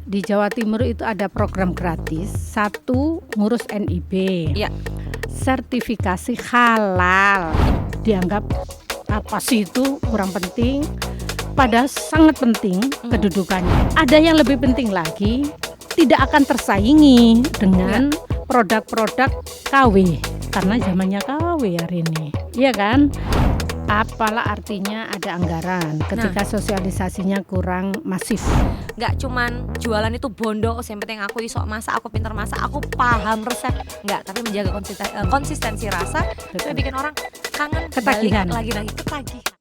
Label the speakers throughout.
Speaker 1: di Jawa Timur itu ada program gratis. Satu, ngurus NIB.
Speaker 2: Iya.
Speaker 1: Sertifikasi halal. Dianggap apa sih itu kurang penting. Padahal sangat penting kedudukannya. Ada yang lebih penting lagi, tidak akan tersaingi dengan produk-produk KW. Karena zamannya KW hari ini. Iya kan? Apalah artinya ada anggaran ketika sosialisasinya kurang masif.
Speaker 2: Nggak cuman jualan itu bondo, yang penting aku iso masak, aku pintar masak, aku paham resep. Nggak, tapi menjaga konsistensi rasa itu bikin orang kangen,
Speaker 1: Ketagihan.
Speaker 2: balik lagi ketagihan.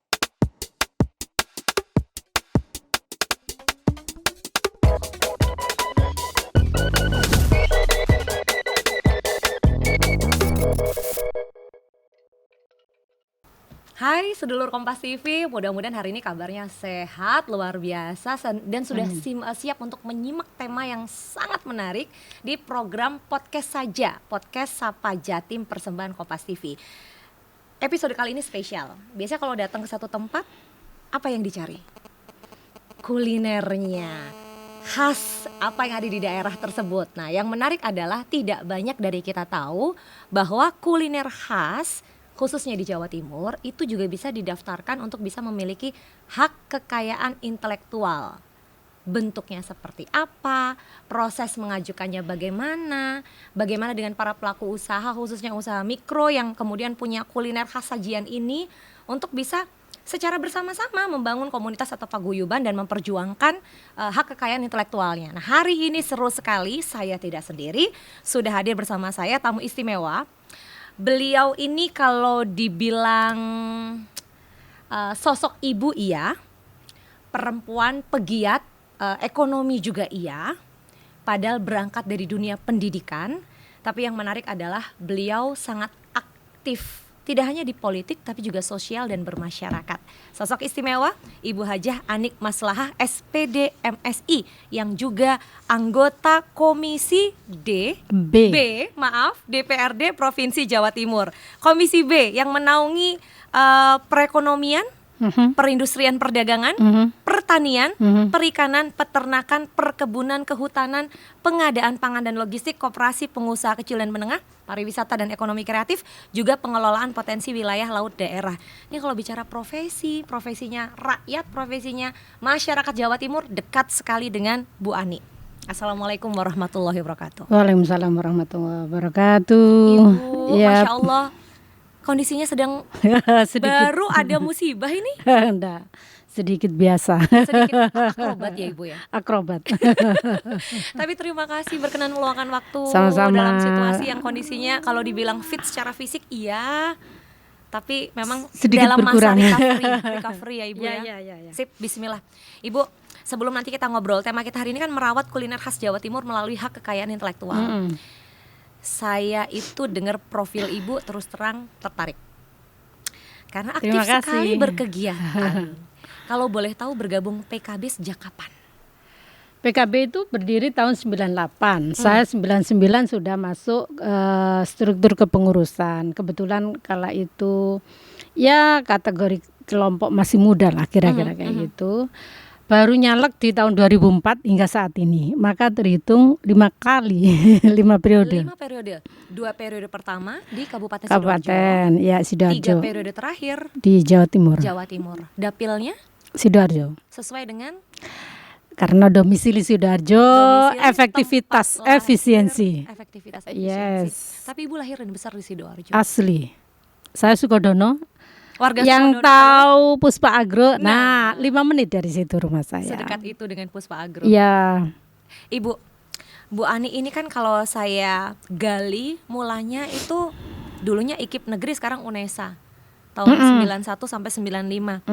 Speaker 2: Hai sedulur Kompas TV, mudah-mudahan hari ini kabarnya sehat, luar biasa dan sudah siap untuk menyimak tema yang sangat menarik di program Podcast Saja, Podcast Sapa Jatim persembahan Kompas TV. Episode kali ini spesial. Biasanya kalau datang ke satu tempat, apa yang dicari? Kulinernya, khas apa yang ada di daerah tersebut. Nah, yang menarik adalah tidak banyak dari kita tahu bahwa kuliner khas khususnya di Jawa Timur itu juga bisa didaftarkan untuk bisa memiliki hak kekayaan intelektual. Bentuknya seperti apa, proses mengajukannya bagaimana dengan para pelaku usaha khususnya usaha mikro yang kemudian punya kuliner khas sajian ini untuk bisa secara bersama-sama membangun komunitas atau paguyuban dan memperjuangkan hak kekayaan intelektualnya. Nah, hari ini seru sekali, saya tidak sendiri, sudah hadir bersama saya tamu istimewa. Beliau ini kalau dibilang sosok ibu iya, perempuan pegiat ekonomi juga iya, padahal berangkat dari dunia pendidikan. Tapi yang menarik adalah beliau sangat aktif, tidak hanya di politik tapi juga sosial dan bermasyarakat. Sosok istimewa Ibu Hajah Anik Maslahah SPD MSI yang juga anggota Komisi DPRD Provinsi Jawa Timur. Komisi B yang menaungi perekonomian, perindustrian perdagangan, pertanian, perikanan, peternakan, perkebunan, kehutanan, pengadaan pangan dan logistik, koperasi pengusaha kecil dan menengah, pariwisata dan ekonomi kreatif, juga pengelolaan potensi wilayah laut daerah. Ini kalau bicara profesinya rakyat, profesinya masyarakat Jawa Timur dekat sekali dengan Bu Ani. Assalamualaikum warahmatullahi wabarakatuh.
Speaker 1: Waalaikumsalam warahmatullahi wabarakatuh.
Speaker 2: Ibu, Masya Allah, kondisinya sedang baru ada musibah ini.
Speaker 1: Enggak, sedikit biasa.
Speaker 2: Sedikit akrobat ya Ibu ya.
Speaker 1: Akrobat.
Speaker 2: Tapi terima kasih berkenan meluangkan waktu.
Speaker 1: Sama-sama.
Speaker 2: Dalam situasi yang kondisinya kalau dibilang fit secara fisik iya, tapi memang
Speaker 1: sedikit
Speaker 2: dalam
Speaker 1: berkurang.
Speaker 2: masa recovery ya Ibu ya.
Speaker 1: Ya.
Speaker 2: Sip, bismillah. Ibu, sebelum nanti kita ngobrol, tema kita hari ini kan merawat kuliner khas Jawa Timur melalui hak kekayaan intelektual. Saya itu dengar profil Ibu terus terang tertarik. Karena aktif sekali berkegiatan. Kalau boleh tahu bergabung PKB sejak kapan?
Speaker 1: PKB itu berdiri tahun 98. Saya 99 sudah masuk struktur kepengurusan. Kebetulan kala itu ya kategori kelompok masih muda lah kira-kira kayak gitu. Baru nyalek di tahun 2004 hingga saat ini. Maka terhitung 5 kali, 5 periode.
Speaker 2: 5 periode. 2 periode pertama di Kabupaten
Speaker 1: Sidoarjo. Ya, Sidoarjo.
Speaker 2: 3 periode terakhir
Speaker 1: di Jawa Timur.
Speaker 2: Dapilnya
Speaker 1: Sidoarjo.
Speaker 2: sesuai dengan
Speaker 1: karena domisili Sidoarjo, efektivitas, efisiensi. Yes.
Speaker 2: Tapi Ibu lahir dan besar di Sidoarjo.
Speaker 1: Asli. Saya Sukodono.
Speaker 2: Warga
Speaker 1: yang
Speaker 2: Sukodono
Speaker 1: tahu Puspa Agro. Nah, 5 menit dari situ rumah saya.
Speaker 2: Sedekat itu dengan Puspa Agro.
Speaker 1: Iya.
Speaker 2: Ibu, Bu Ani ini kan kalau saya gali mulanya itu dulunya IKIP Negeri, sekarang UNESA. Tahun 91 sampai 95.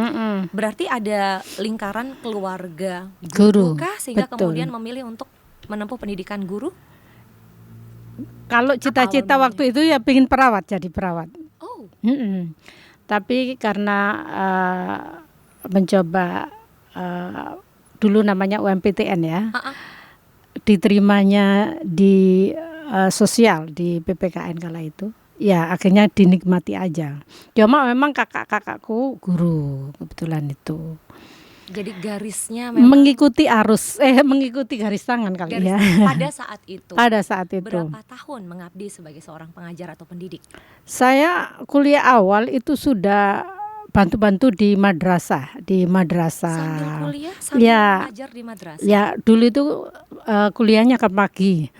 Speaker 2: Berarti ada lingkaran keluarga guru kah sehingga kemudian memilih untuk menempuh pendidikan guru?
Speaker 1: Kalau cita-cita waktu itu ya pengen perawat, jadi perawat.
Speaker 2: Oh.
Speaker 1: Tapi karena mencoba dulu namanya UMPTN ya. Diterimanya di sosial di PPKN kala itu. Ya akhirnya dinikmati aja. Cuma memang kakak-kakakku guru kebetulan itu.
Speaker 2: Jadi garisnya memang
Speaker 1: mengikuti garis tangan kali
Speaker 2: garis
Speaker 1: ya.
Speaker 2: pada saat itu.
Speaker 1: Pada saat itu.
Speaker 2: Berapa tahun mengabdi sebagai seorang pengajar atau pendidik?
Speaker 1: Saya kuliah awal itu sudah bantu-bantu di madrasah,
Speaker 2: Sambil kuliah, sambil
Speaker 1: Ya,
Speaker 2: mengajar di madrasah.
Speaker 1: ya dulu itu kuliahnya kan pagi.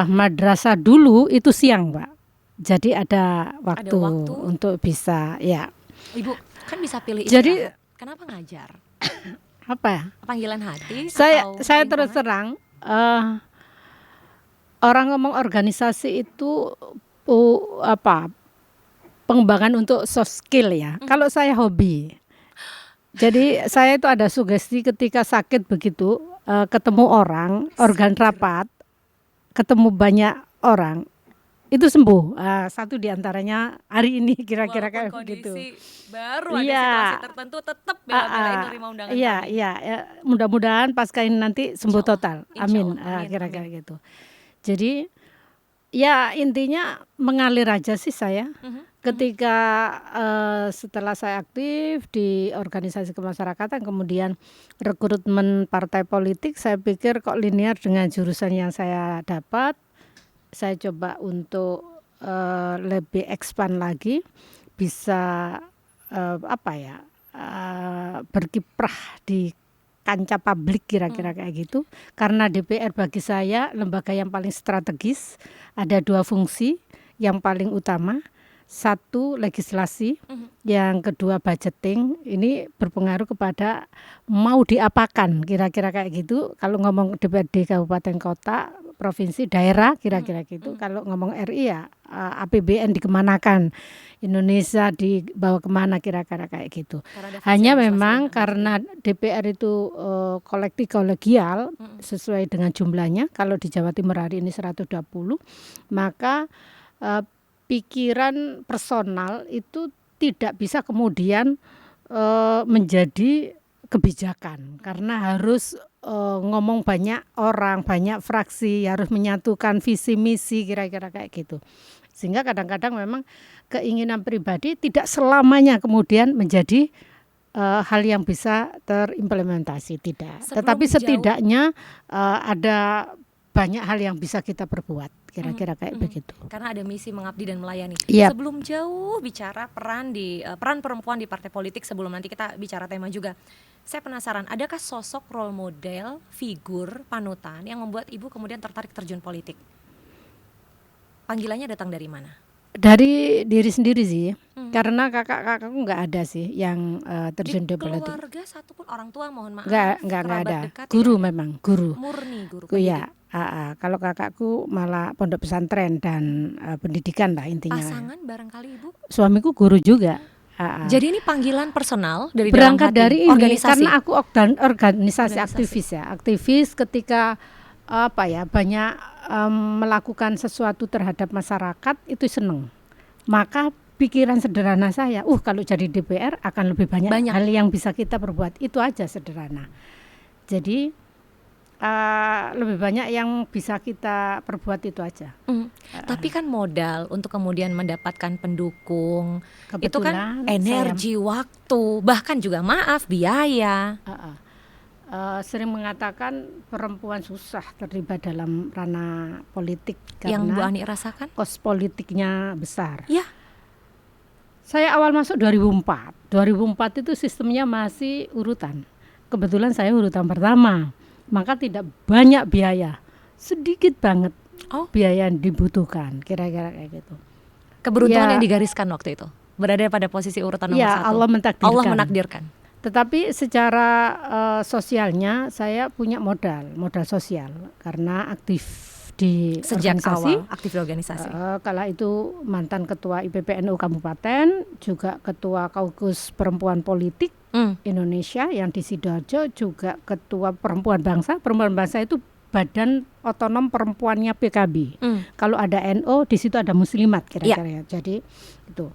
Speaker 1: Madrasah dulu itu siang, Pak. Jadi ada waktu
Speaker 2: waktu.
Speaker 1: untuk bisa ya.
Speaker 2: Ibu kan bisa pilih
Speaker 1: Jadi
Speaker 2: istirahat. Kenapa ngajar?
Speaker 1: apa ya?
Speaker 2: Panggilan hati
Speaker 1: Saya
Speaker 2: atau
Speaker 1: terus
Speaker 2: lingkungan?
Speaker 1: terang orang ngomong organisasi itu pengembangan untuk soft skill ya. Kalau saya hobi. Jadi saya itu ada sugesti ketika sakit begitu ketemu orang, organ rapat, ketemu banyak orang itu sembuh. Satu diantaranya hari ini kira-kira kayak
Speaker 2: Walaupun
Speaker 1: begitu.
Speaker 2: kondisi baru ada
Speaker 1: Iya.
Speaker 2: situasi tertentu tetap bela-belain nerima undangan
Speaker 1: Iya,
Speaker 2: kami.
Speaker 1: iya, ya, mudah-mudahan pasca ini nanti sembuh
Speaker 2: Insya Allah,
Speaker 1: total.
Speaker 2: insya
Speaker 1: Amin.
Speaker 2: Allah, amin,
Speaker 1: Kira-kira gitu. Jadi ya intinya mengalir aja sih saya. Ketika setelah saya aktif di organisasi kemasyarakatan, kemudian rekrutmen partai politik, saya pikir kok linear dengan jurusan yang saya dapat. Saya coba untuk lebih expand lagi, bisa berkiprah di kancah publik kira-kira kayak gitu. Karena DPR bagi saya lembaga yang paling strategis, ada 2 fungsi yang paling utama. 1 legislasi, yang kedua budgeting. Ini berpengaruh kepada mau diapakan kira-kira kayak gitu. Kalau ngomong DPRD kabupaten kota, provinsi, daerah kira-kira gitu. Kalau ngomong RI ya APBN dikemanakan, Indonesia dibawa kemana kira-kira kayak gitu. Hanya memang karena DPR itu kolektif kolegial sesuai dengan jumlahnya. Kalau di Jawa Timur hari ini 120, maka pikiran personal itu tidak bisa kemudian menjadi kebijakan, karena harus ngomong banyak orang, banyak fraksi, harus menyatukan visi misi kira-kira kayak gitu. Sehingga kadang-kadang memang keinginan pribadi tidak selamanya kemudian menjadi hal yang bisa terimplementasi, tidak. Tetapi setidaknya ada banyak hal yang bisa kita perbuat, kira-kira kayak begitu.
Speaker 2: Karena ada misi mengabdi dan melayani.
Speaker 1: Yep.
Speaker 2: Sebelum jauh bicara peran perempuan di partai politik, sebelum nanti kita bicara tema juga, saya penasaran, adakah sosok role model, figur, panutan yang membuat ibu kemudian tertarik terjun politik? Panggilannya datang dari mana?
Speaker 1: Dari diri sendiri sih, karena kakak-kakakku nggak ada sih yang terjun di politik.
Speaker 2: Di keluarga satupun, orang tua mohon maaf,
Speaker 1: nggak ada.
Speaker 2: dekat,
Speaker 1: Guru
Speaker 2: ya?
Speaker 1: memang, guru.
Speaker 2: Murni guru
Speaker 1: Ya, kalau kakakku malah pondok pesantren dan pendidikan lah intinya.
Speaker 2: Pasangan barangkali ibu?
Speaker 1: Suamiku guru juga.
Speaker 2: Jadi ini panggilan personal dari
Speaker 1: berangkat
Speaker 2: dalam hati,
Speaker 1: dari ini,
Speaker 2: organisasi.
Speaker 1: karena aku organisasi aktivis ya. Aktivis ketika banyak melakukan sesuatu terhadap masyarakat itu seneng. Maka pikiran sederhana saya, kalau jadi DPR akan lebih banyak hal yang bisa kita perbuat. Itu aja sederhana. Jadi lebih banyak yang bisa kita perbuat, itu aja.
Speaker 2: Tapi kan modal untuk kemudian mendapatkan pendukung, itu kan
Speaker 1: Kebetulan
Speaker 2: energi, waktu, bahkan juga biaya.
Speaker 1: Sering mengatakan perempuan susah terlibat dalam ranah politik karena
Speaker 2: Yang Bu Ani rasakan?
Speaker 1: kos politiknya besar.
Speaker 2: Ya.
Speaker 1: Saya awal masuk 2004. 2004 itu sistemnya masih urutan. Kebetulan saya urutan pertama. Maka tidak banyak biaya. Sedikit banget biaya yang dibutuhkan, kira-kira kayak gitu.
Speaker 2: Keberuntungan yang digariskan waktu itu, berada pada posisi urutan nomor 1.
Speaker 1: Allah
Speaker 2: menakdirkan.
Speaker 1: Tetapi secara sosialnya saya punya modal sosial karena aktif di
Speaker 2: sejak
Speaker 1: organisasi.
Speaker 2: Awal aktif di organisasi.
Speaker 1: Kala itu mantan ketua IPPNU Kabupaten, juga ketua Kaukus Perempuan Politik Indonesia yang di Sidoarjo, juga ketua Perempuan Bangsa. Perempuan Bangsa itu badan otonom perempuannya PKB. Kalau ada NO di situ ada muslimat kira-kira. Jadi itu.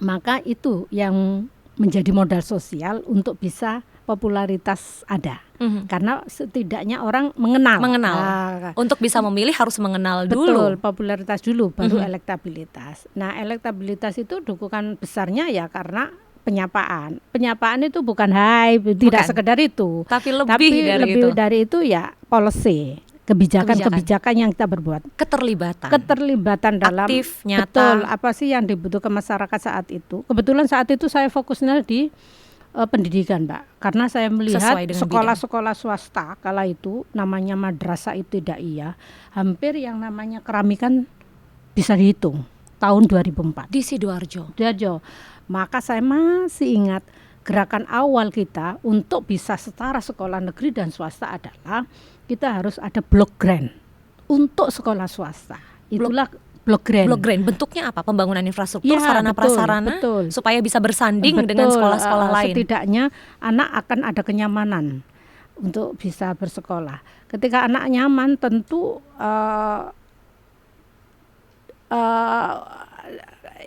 Speaker 1: Maka itu yang menjadi modal sosial untuk bisa popularitas ada. Karena setidaknya orang mengenal.
Speaker 2: Untuk bisa memilih harus mengenal
Speaker 1: dulu.
Speaker 2: Betul,
Speaker 1: popularitas dulu baru elektabilitas. Nah, elektabilitas itu dukungan besarnya ya karena penyapaan. Penyapaan itu bukan hai, tidak
Speaker 2: Bukan.
Speaker 1: sekedar itu.
Speaker 2: Tapi lebih
Speaker 1: Tapi
Speaker 2: dari
Speaker 1: lebih
Speaker 2: itu.
Speaker 1: dari itu ya policy, kebijakan yang kita berbuat. Keterlibatan dalam
Speaker 2: Aktif, nyata.
Speaker 1: betul apa sih yang dibutuhkan masyarakat saat itu. Kebetulan saat itu saya fokusnya di pendidikan, Mbak. Karena saya melihat
Speaker 2: Sesuai dengan
Speaker 1: sekolah-sekolah swasta kala itu namanya madrasah ibtidaiyah, hampir yang namanya keramikan bisa dihitung tahun 2004.
Speaker 2: Di Sidoarjo.
Speaker 1: Maka saya masih ingat gerakan awal kita untuk bisa setara sekolah negeri dan swasta adalah kita harus ada block grant untuk sekolah swasta. Itulah block grant.
Speaker 2: Block grant bentuknya apa? Pembangunan infrastruktur,
Speaker 1: Ya,
Speaker 2: sarana
Speaker 1: betul,
Speaker 2: prasarana
Speaker 1: betul.
Speaker 2: supaya bisa bersanding
Speaker 1: Betul,
Speaker 2: dengan sekolah-sekolah lain.
Speaker 1: Setidaknya anak akan ada kenyamanan untuk bisa bersekolah. Ketika anak nyaman tentu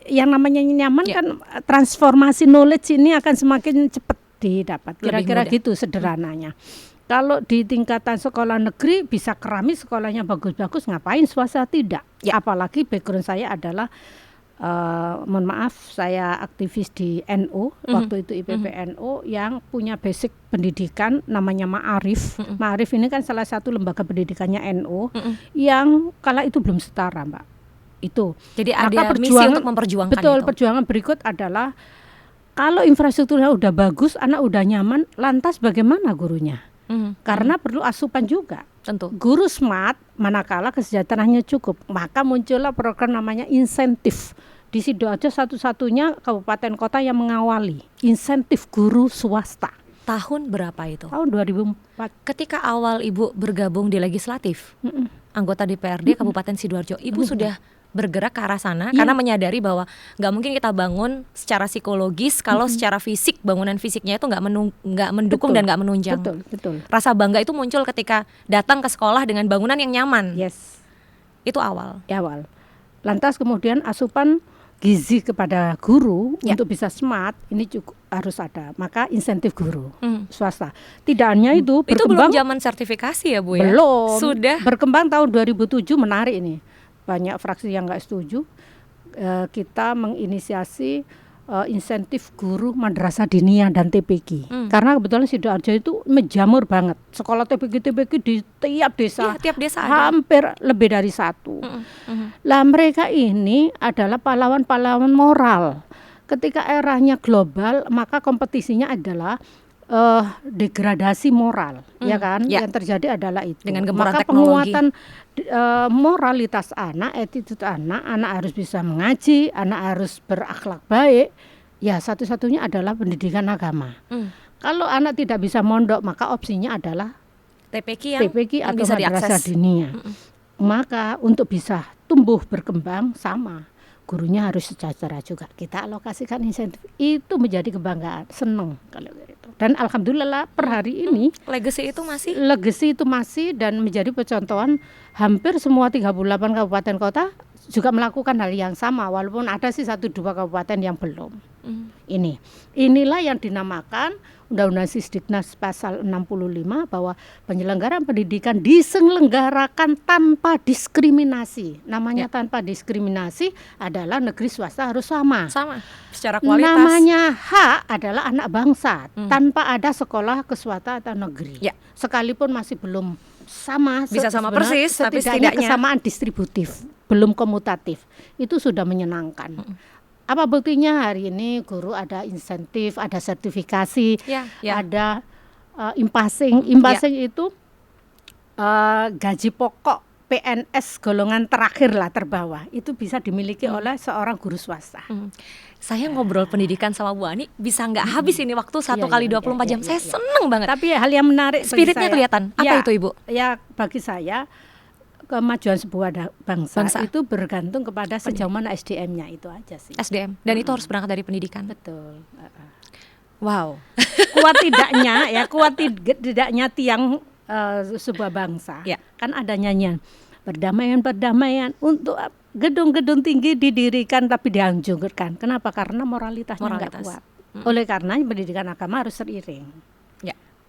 Speaker 1: yang namanya nyaman kan transformasi knowledge ini akan semakin cepat didapat. Kira-kira gitu sederhananya. Kalau di tingkatan sekolah negeri bisa keramis sekolahnya bagus-bagus, ngapain swasta tidak? Apalagi background saya adalah mohon maaf, saya aktivis di NU waktu itu IPPNU yang punya basic pendidikan namanya Ma'arif. Ma'arif ini kan salah satu lembaga pendidikannya NU yang kala itu belum setara, Mbak. Itu.
Speaker 2: Jadi ada misi untuk memperjuangkan
Speaker 1: betul,
Speaker 2: itu.
Speaker 1: perjuangan berikut adalah kalau infrastrukturnya udah bagus, anak udah nyaman, lantas bagaimana gurunya? Karena perlu asupan juga.
Speaker 2: Tentu.
Speaker 1: Guru smart manakala kesejahteraannya cukup, maka muncullah program namanya insentif. Di Sidoarjo satu-satunya kabupaten kota yang mengawali insentif guru swasta.
Speaker 2: Tahun berapa itu?
Speaker 1: Tahun 2004.
Speaker 2: Ketika awal Ibu bergabung di legislatif, anggota DPRD Kabupaten Sidoarjo, Ibu sudah bergerak ke arah sana karena menyadari bahwa nggak mungkin kita bangun secara psikologis kalau secara fisik bangunan fisiknya itu nggak mendukung dan nggak menunjang.
Speaker 1: Betul.
Speaker 2: Rasa bangga itu muncul ketika datang ke sekolah dengan bangunan yang nyaman.
Speaker 1: Yes.
Speaker 2: Itu awal.
Speaker 1: Lantas kemudian asupan gizi kepada guru untuk bisa smart ini cukup harus ada. Maka insentif guru swasta. Tidak hanya itu berkembang.
Speaker 2: Itu belum zaman sertifikasi ya Bu ya?
Speaker 1: Belum.
Speaker 2: Sudah.
Speaker 1: Berkembang tahun 2007, menarik ini. Banyak fraksi yang nggak setuju. Kita menginisiasi insentif guru madrasah diniyah dan TPQ. Karena kebetulan Sidoarjo itu menjamur banget. Sekolah TPQ di tiap desa.
Speaker 2: Tiap desa ada.
Speaker 1: Hampir lebih dari satu. Lah mereka ini adalah pahlawan-pahlawan moral. Ketika eranya global, maka kompetisinya adalah degradasi moral, ya kan? Yang terjadi adalah itu.
Speaker 2: Dengan gempuran
Speaker 1: maka
Speaker 2: teknologi.
Speaker 1: penguatan moralitas anak, attitude anak harus bisa mengaji, anak harus berakhlak baik. Ya satu-satunya adalah pendidikan agama. Kalau anak tidak bisa mondok, maka opsinya adalah
Speaker 2: TPQ yang
Speaker 1: atau
Speaker 2: bisa
Speaker 1: madrasah
Speaker 2: diakses.
Speaker 1: diniyah. Maka untuk bisa tumbuh berkembang sama, gurunya harus sejahtera juga. Kita alokasikan insentif, itu menjadi kebanggaan, seneng kalau gitu. Dan alhamdulillah per hari ini
Speaker 2: legacy itu masih
Speaker 1: dan menjadi percontohan. Hampir semua 38 kabupaten kota juga melakukan hal yang sama, walaupun ada sih 1-2 kabupaten yang belum. Inilah yang dinamakan Undang-Undang Sisdiknas pasal 65 bahwa penyelenggaraan pendidikan diselenggarakan tanpa diskriminasi. Namanya tanpa diskriminasi adalah negeri swasta harus sama
Speaker 2: secara kualitas.
Speaker 1: Namanya hak adalah anak bangsa tanpa ada sekolah ke swasta atau negeri. Sekalipun masih belum sama,
Speaker 2: bisa sama persis, tapi setidaknya
Speaker 1: kesamaan distributif, belum komutatif. Itu sudah menyenangkan. Apa buktinya hari ini guru ada insentif, ada sertifikasi, ada impasing. Impasing itu gaji pokok PNS golongan terakhir lah terbawah. Itu bisa dimiliki oleh seorang guru swasta.
Speaker 2: Saya ngobrol pendidikan sama Bu Ani bisa nggak habis ini waktu 1 kali 24 jam. Saya seneng banget.
Speaker 1: Tapi hal yang menarik
Speaker 2: spiritnya kelihatan. Apa itu Ibu?
Speaker 1: Ya bagi saya kemajuan sebuah bangsa itu bergantung kepada sejauh mana SDM-nya, itu aja sih.
Speaker 2: SDM, dan itu harus berangkat dari pendidikan.
Speaker 1: Betul.
Speaker 2: Wow.
Speaker 1: Kuat tidaknya tiang sebuah bangsa. Kan ada nyanyian perdamaian untuk gedung-gedung tinggi didirikan tapi dihancurkan. Kenapa? Karena moralitasnya nggak kuat. Oleh karena pendidikan agama harus seiring.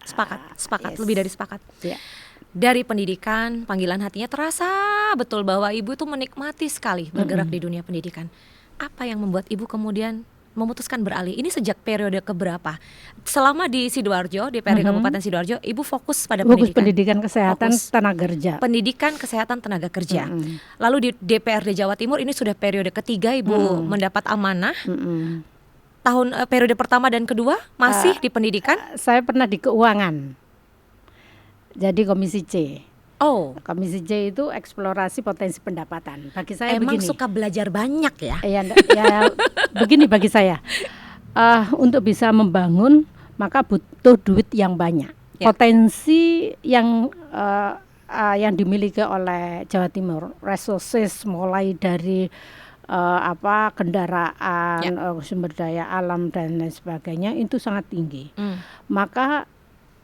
Speaker 2: Sepakat, lebih dari sepakat. Dari pendidikan, panggilan hatinya terasa betul bahwa Ibu tuh menikmati sekali bergerak di dunia pendidikan. Apa yang membuat Ibu kemudian memutuskan beralih? Ini sejak periode keberapa? Selama di Sidoarjo, DPRD Kabupaten Sidoarjo, Ibu fokus pada
Speaker 1: Fokus
Speaker 2: pendidikan.
Speaker 1: pendidikan kesehatan
Speaker 2: Fokus
Speaker 1: tenaga kerja.
Speaker 2: pendidikan, kesehatan, tenaga kerja. Lalu di DPRD Jawa Timur ini sudah periode ketiga Ibu mendapat amanah. Periode pertama dan kedua masih di pendidikan?
Speaker 1: Saya pernah di keuangan. Jadi Komisi C.
Speaker 2: Oh,
Speaker 1: Komisi C itu eksplorasi potensi pendapatan. Bagi saya
Speaker 2: emang
Speaker 1: begini.
Speaker 2: suka belajar banyak ya?
Speaker 1: Ya, begini bagi saya. Untuk bisa membangun maka butuh duit yang banyak.
Speaker 2: Ya.
Speaker 1: Potensi yang dimiliki oleh Jawa Timur, resources mulai dari kendaraan, sumber daya alam dan lain sebagainya itu sangat tinggi. Maka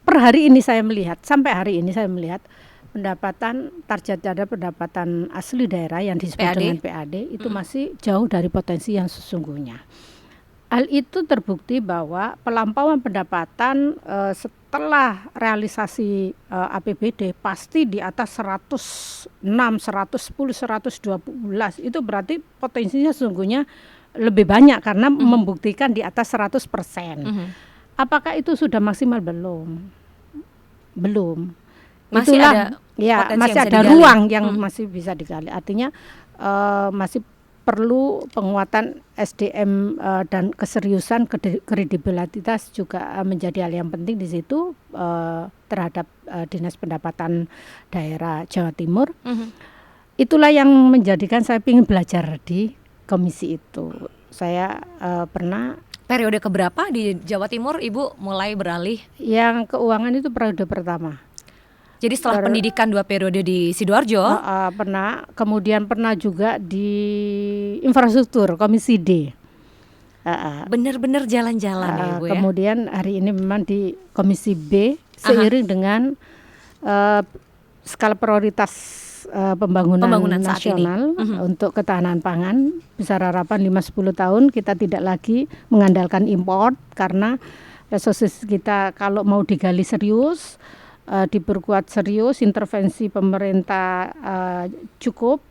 Speaker 1: per hari ini saya melihat, sampai hari ini saya melihat pendapatan target ada pendapatan asli daerah yang disebut
Speaker 2: PAD?
Speaker 1: dengan PAD itu masih jauh dari potensi yang sesungguhnya. Hal itu terbukti bahwa pelampauan pendapatan setelah realisasi APBD pasti di atas 106, 110, 112. Itu berarti potensinya sesungguhnya lebih banyak karena membuktikan di atas 100%. Apakah itu sudah maksimal? Belum.
Speaker 2: Masih ada potensi
Speaker 1: masih
Speaker 2: yang bisa
Speaker 1: ada
Speaker 2: digali.
Speaker 1: ruang yang masih bisa digali. Artinya masih perlu penguatan SDM dan keseriusan, kredibilitas juga menjadi hal yang penting di situ terhadap Dinas Pendapatan Daerah Jawa Timur. Itulah yang menjadikan saya ingin belajar di komisi itu. Saya pernah.
Speaker 2: Periode keberapa di Jawa Timur Ibu mulai beralih?
Speaker 1: Yang keuangan itu periode pertama.
Speaker 2: Jadi setelah pendidikan 2 periode di Sidoarjo?
Speaker 1: Pernah, kemudian pernah juga di infrastruktur Komisi D.
Speaker 2: Benar-benar jalan-jalan ya Ibu ya?
Speaker 1: Kemudian hari ini memang di Komisi B seiring dengan skala prioritas pembangunan nasional untuk ketahanan pangan. Besar harapan 5-10 tahun kita tidak lagi mengandalkan import karena resources kita kalau mau digali serius, diperkuat serius, intervensi pemerintah cukup,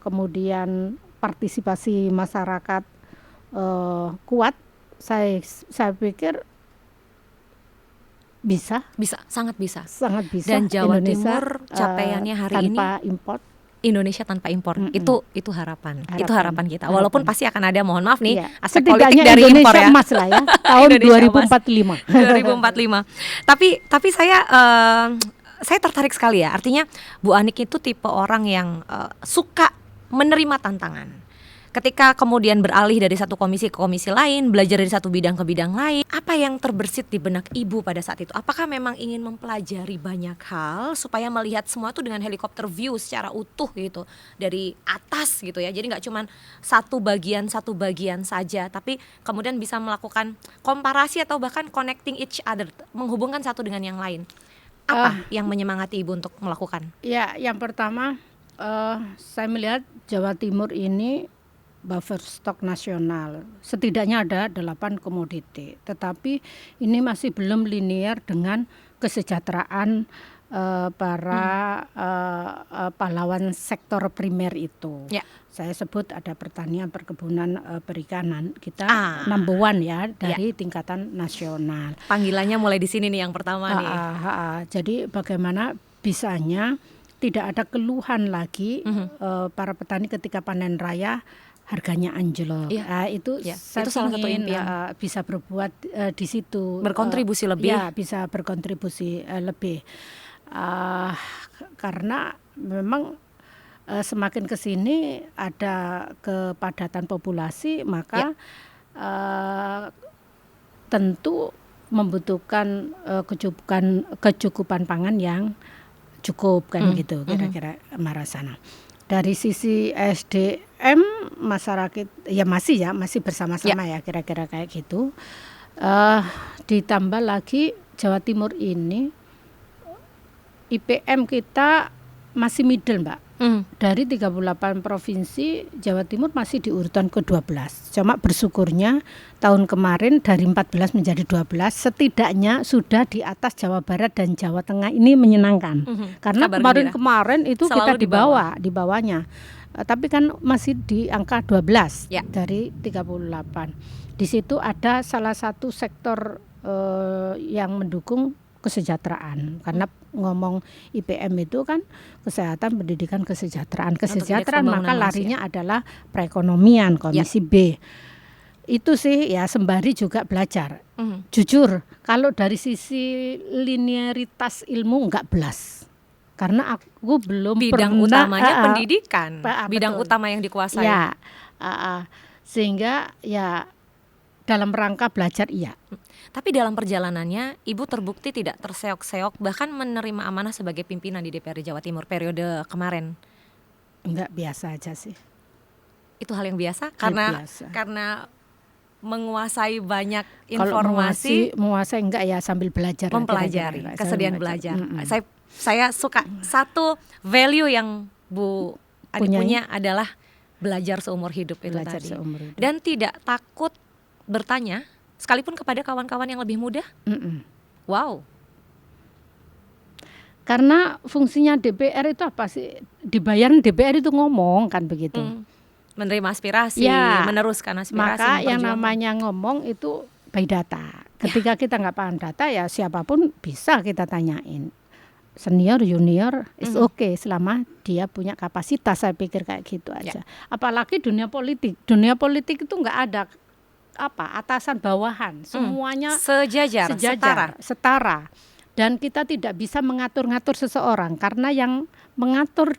Speaker 1: kemudian partisipasi masyarakat kuat, saya pikir bisa,
Speaker 2: sangat bisa.
Speaker 1: Dan
Speaker 2: Jawa
Speaker 1: Indonesia,
Speaker 2: Timur capaiannya hari
Speaker 1: tanpa
Speaker 2: ini
Speaker 1: import.
Speaker 2: Indonesia tanpa impor. Itu harapan. Itu harapan kita. Walaupun pasti akan ada, mohon maaf nih, aspek politik dari
Speaker 1: Indonesia
Speaker 2: impor ya.
Speaker 1: Emas lah ya tahun 2045.
Speaker 2: 2045. Tapi saya tertarik sekali ya. Artinya Bu Anik itu tipe orang yang suka menerima tantangan. Ketika kemudian beralih dari satu komisi ke komisi lain, belajar dari satu bidang ke bidang lain, apa yang terbersit di benak Ibu pada saat itu? Apakah memang ingin mempelajari banyak hal supaya melihat semua itu dengan helikopter view secara utuh gitu, dari atas gitu ya. Jadi nggak cuma satu bagian saja, tapi kemudian bisa melakukan komparasi atau bahkan connecting each other, menghubungkan satu dengan yang lain. Apa yang menyemangati Ibu untuk melakukan?
Speaker 1: Ya, yang pertama saya melihat Jawa Timur ini buffer stok nasional. Setidaknya ada 8 komoditi. Tetapi ini masih belum linear dengan kesejahteraan para pahlawan sektor primer itu. Ya. Saya sebut ada pertanian, perkebunan, perikanan. Kita number one ya dari tingkatan nasional.
Speaker 2: Panggilannya mulai di sini nih yang pertama nih.
Speaker 1: Jadi bagaimana bisanya tidak ada keluhan lagi para petani ketika panen raya harganya anjlok. Itu salah satu impian. Bisa berbuat di situ.
Speaker 2: Berkontribusi lebih.
Speaker 1: Ya, bisa berkontribusi lebih. Karena memang semakin ke sini ada kepadatan populasi, maka tentu membutuhkan kecukupan pangan yang cukup kan gitu kira-kira Marasana. Dari sisi SDM masyarakat ya masih bersama-sama ya kira-kira kayak gitu. Ditambah lagi Jawa Timur ini IPM kita masih middle Mbak. Dari 38 provinsi Jawa Timur masih di urutan ke-12. Cuma bersyukurnya tahun kemarin dari 14 menjadi 12 setidaknya sudah di atas Jawa Barat dan Jawa Tengah. Ini menyenangkan. Karena kemarin itu selalu kita di bawahnya. tapi kan masih di angka 12
Speaker 2: Ya.
Speaker 1: dari 38. Di situ ada salah satu sektor yang mendukung kesejahteraan, karena ngomong IPM itu kan kesehatan, pendidikan, kesejahteraan. Kesejahteraan
Speaker 2: indeks
Speaker 1: maka
Speaker 2: pembangunan manusia.
Speaker 1: larinya adalah perekonomian, komisi B. Itu sih ya, sembari juga belajar. Jujur, kalau dari sisi linearitas ilmu enggak belas. Karena aku belum
Speaker 2: Bidang
Speaker 1: pernah
Speaker 2: utamanya pendidikan, bidang
Speaker 1: betul.
Speaker 2: utama yang dikuasai.
Speaker 1: Ya, sehingga ya dalam rangka belajar iya.
Speaker 2: Tapi dalam perjalanannya Ibu terbukti tidak terseok-seok, bahkan menerima amanah sebagai pimpinan di DPRD Jawa Timur periode kemarin.
Speaker 1: Enggak, biasa aja sih.
Speaker 2: Itu hal yang biasa
Speaker 1: Hal
Speaker 2: karena
Speaker 1: biasa.
Speaker 2: menguasai banyak
Speaker 1: Kalau
Speaker 2: informasi,
Speaker 1: menguasai enggak ya, sambil belajar.
Speaker 2: mempelajari,
Speaker 1: kira-kira.
Speaker 2: kesediaan
Speaker 1: Sambil
Speaker 2: belajar.
Speaker 1: Mm-mm.
Speaker 2: Saya suka satu value yang Bu Adi
Speaker 1: Punyai.
Speaker 2: punya adalah belajar seumur hidup itu
Speaker 1: Belajar
Speaker 2: tadi.
Speaker 1: seumur hidup.
Speaker 2: Dan tidak takut bertanya sekalipun kepada kawan-kawan yang lebih muda.
Speaker 1: Mm-mm.
Speaker 2: Wow.
Speaker 1: Karena fungsinya DPR itu apa sih? Dibayar DPR itu ngomong kan begitu.
Speaker 2: Menerima aspirasi,
Speaker 1: Ya,
Speaker 2: meneruskan aspirasi,
Speaker 1: Maka yang
Speaker 2: memperjuangkan.
Speaker 1: namanya ngomong itu by data. Ketika kita nggak paham data ya siapapun bisa kita tanyain. Senior, junior, is okay selama dia punya kapasitas, saya pikir kayak gitu aja. Apalagi dunia politik. Dunia politik itu nggak ada atasan bawahan, semuanya
Speaker 2: sejajar,
Speaker 1: setara. Dan kita tidak bisa mengatur-ngatur seseorang, karena yang mengatur,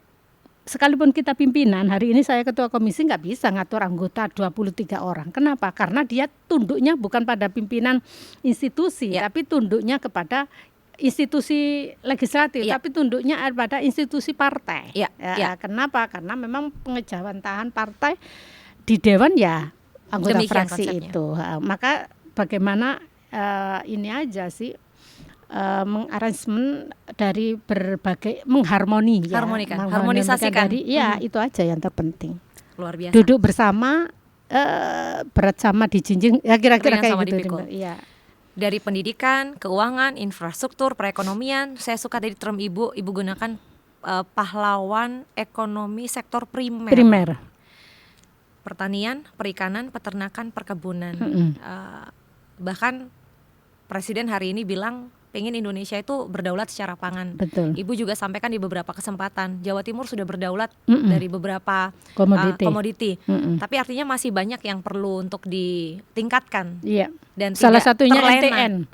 Speaker 1: sekalipun kita pimpinan, hari ini saya ketua komisi nggak bisa ngatur anggota 23 orang. Kenapa? Karena dia tunduknya bukan pada pimpinan institusi, tapi tunduknya kepada institusi legislatif, tapi tunduknya pada institusi partai. Kenapa? Karena memang pengejawantahan partai di dewan ya anggota
Speaker 2: demikian
Speaker 1: fraksi
Speaker 2: konsepnya.
Speaker 1: itu. Maka bagaimana ini aja sih, mengarrangement dari berbagai,
Speaker 2: harmonisasikan.
Speaker 1: dari, itu aja yang terpenting.
Speaker 2: Luar biasa.
Speaker 1: Duduk bersama, berat sama dijinjing, ya kira-kira
Speaker 2: Ringan
Speaker 1: kayak
Speaker 2: sama
Speaker 1: gitu.
Speaker 2: dipikul.
Speaker 1: Iya.
Speaker 2: Dari pendidikan, keuangan, infrastruktur, perekonomian, saya suka dari term Ibu gunakan pahlawan ekonomi sektor primer. Pertanian, perikanan, peternakan, perkebunan. Bahkan Presiden hari ini bilang pengen Indonesia itu berdaulat secara pangan.
Speaker 1: Betul.
Speaker 2: Ibu juga sampaikan di beberapa kesempatan, Jawa Timur sudah berdaulat dari beberapa komoditi. Tapi artinya masih banyak yang perlu untuk ditingkatkan.
Speaker 1: Iya.
Speaker 2: Dan
Speaker 1: salah satunya
Speaker 2: terlena.
Speaker 1: NTN.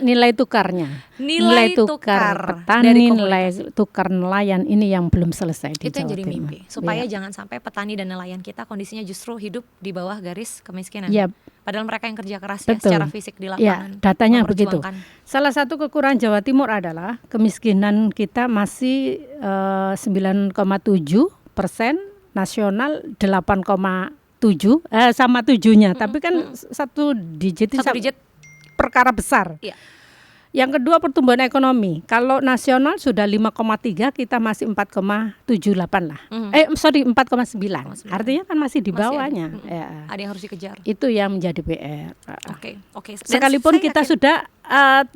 Speaker 1: Nilai tukarnya.
Speaker 2: Nilai tukar
Speaker 1: petani,
Speaker 2: dari
Speaker 1: nilai tukar nelayan ini yang belum selesai di
Speaker 2: itu yang
Speaker 1: Jawa
Speaker 2: jadi
Speaker 1: Timur.
Speaker 2: mimpi supaya jangan sampai petani dan nelayan kita kondisinya justru hidup di bawah garis kemiskinan.
Speaker 1: Iya.
Speaker 2: Padahal mereka yang kerja keras
Speaker 1: Betul.
Speaker 2: secara fisik di lapangan.
Speaker 1: Datanya begitu.
Speaker 2: memperjuangkan.
Speaker 1: Salah satu kekurangan Jawa Timur adalah kemiskinan kita masih 9,7%, nasional 8,7, sama 7-nya. Tapi kan satu digit itu perkara besar.
Speaker 2: Iya.
Speaker 1: Yang kedua, pertumbuhan ekonomi. Kalau nasional sudah 5,3, kita masih 4,78 lah. 4,9. Artinya kan masih di bawahnya.
Speaker 2: Ada yang harus dikejar.
Speaker 1: Itu yang menjadi PR.
Speaker 2: Oke.
Speaker 1: Sekalipun kita sudah 8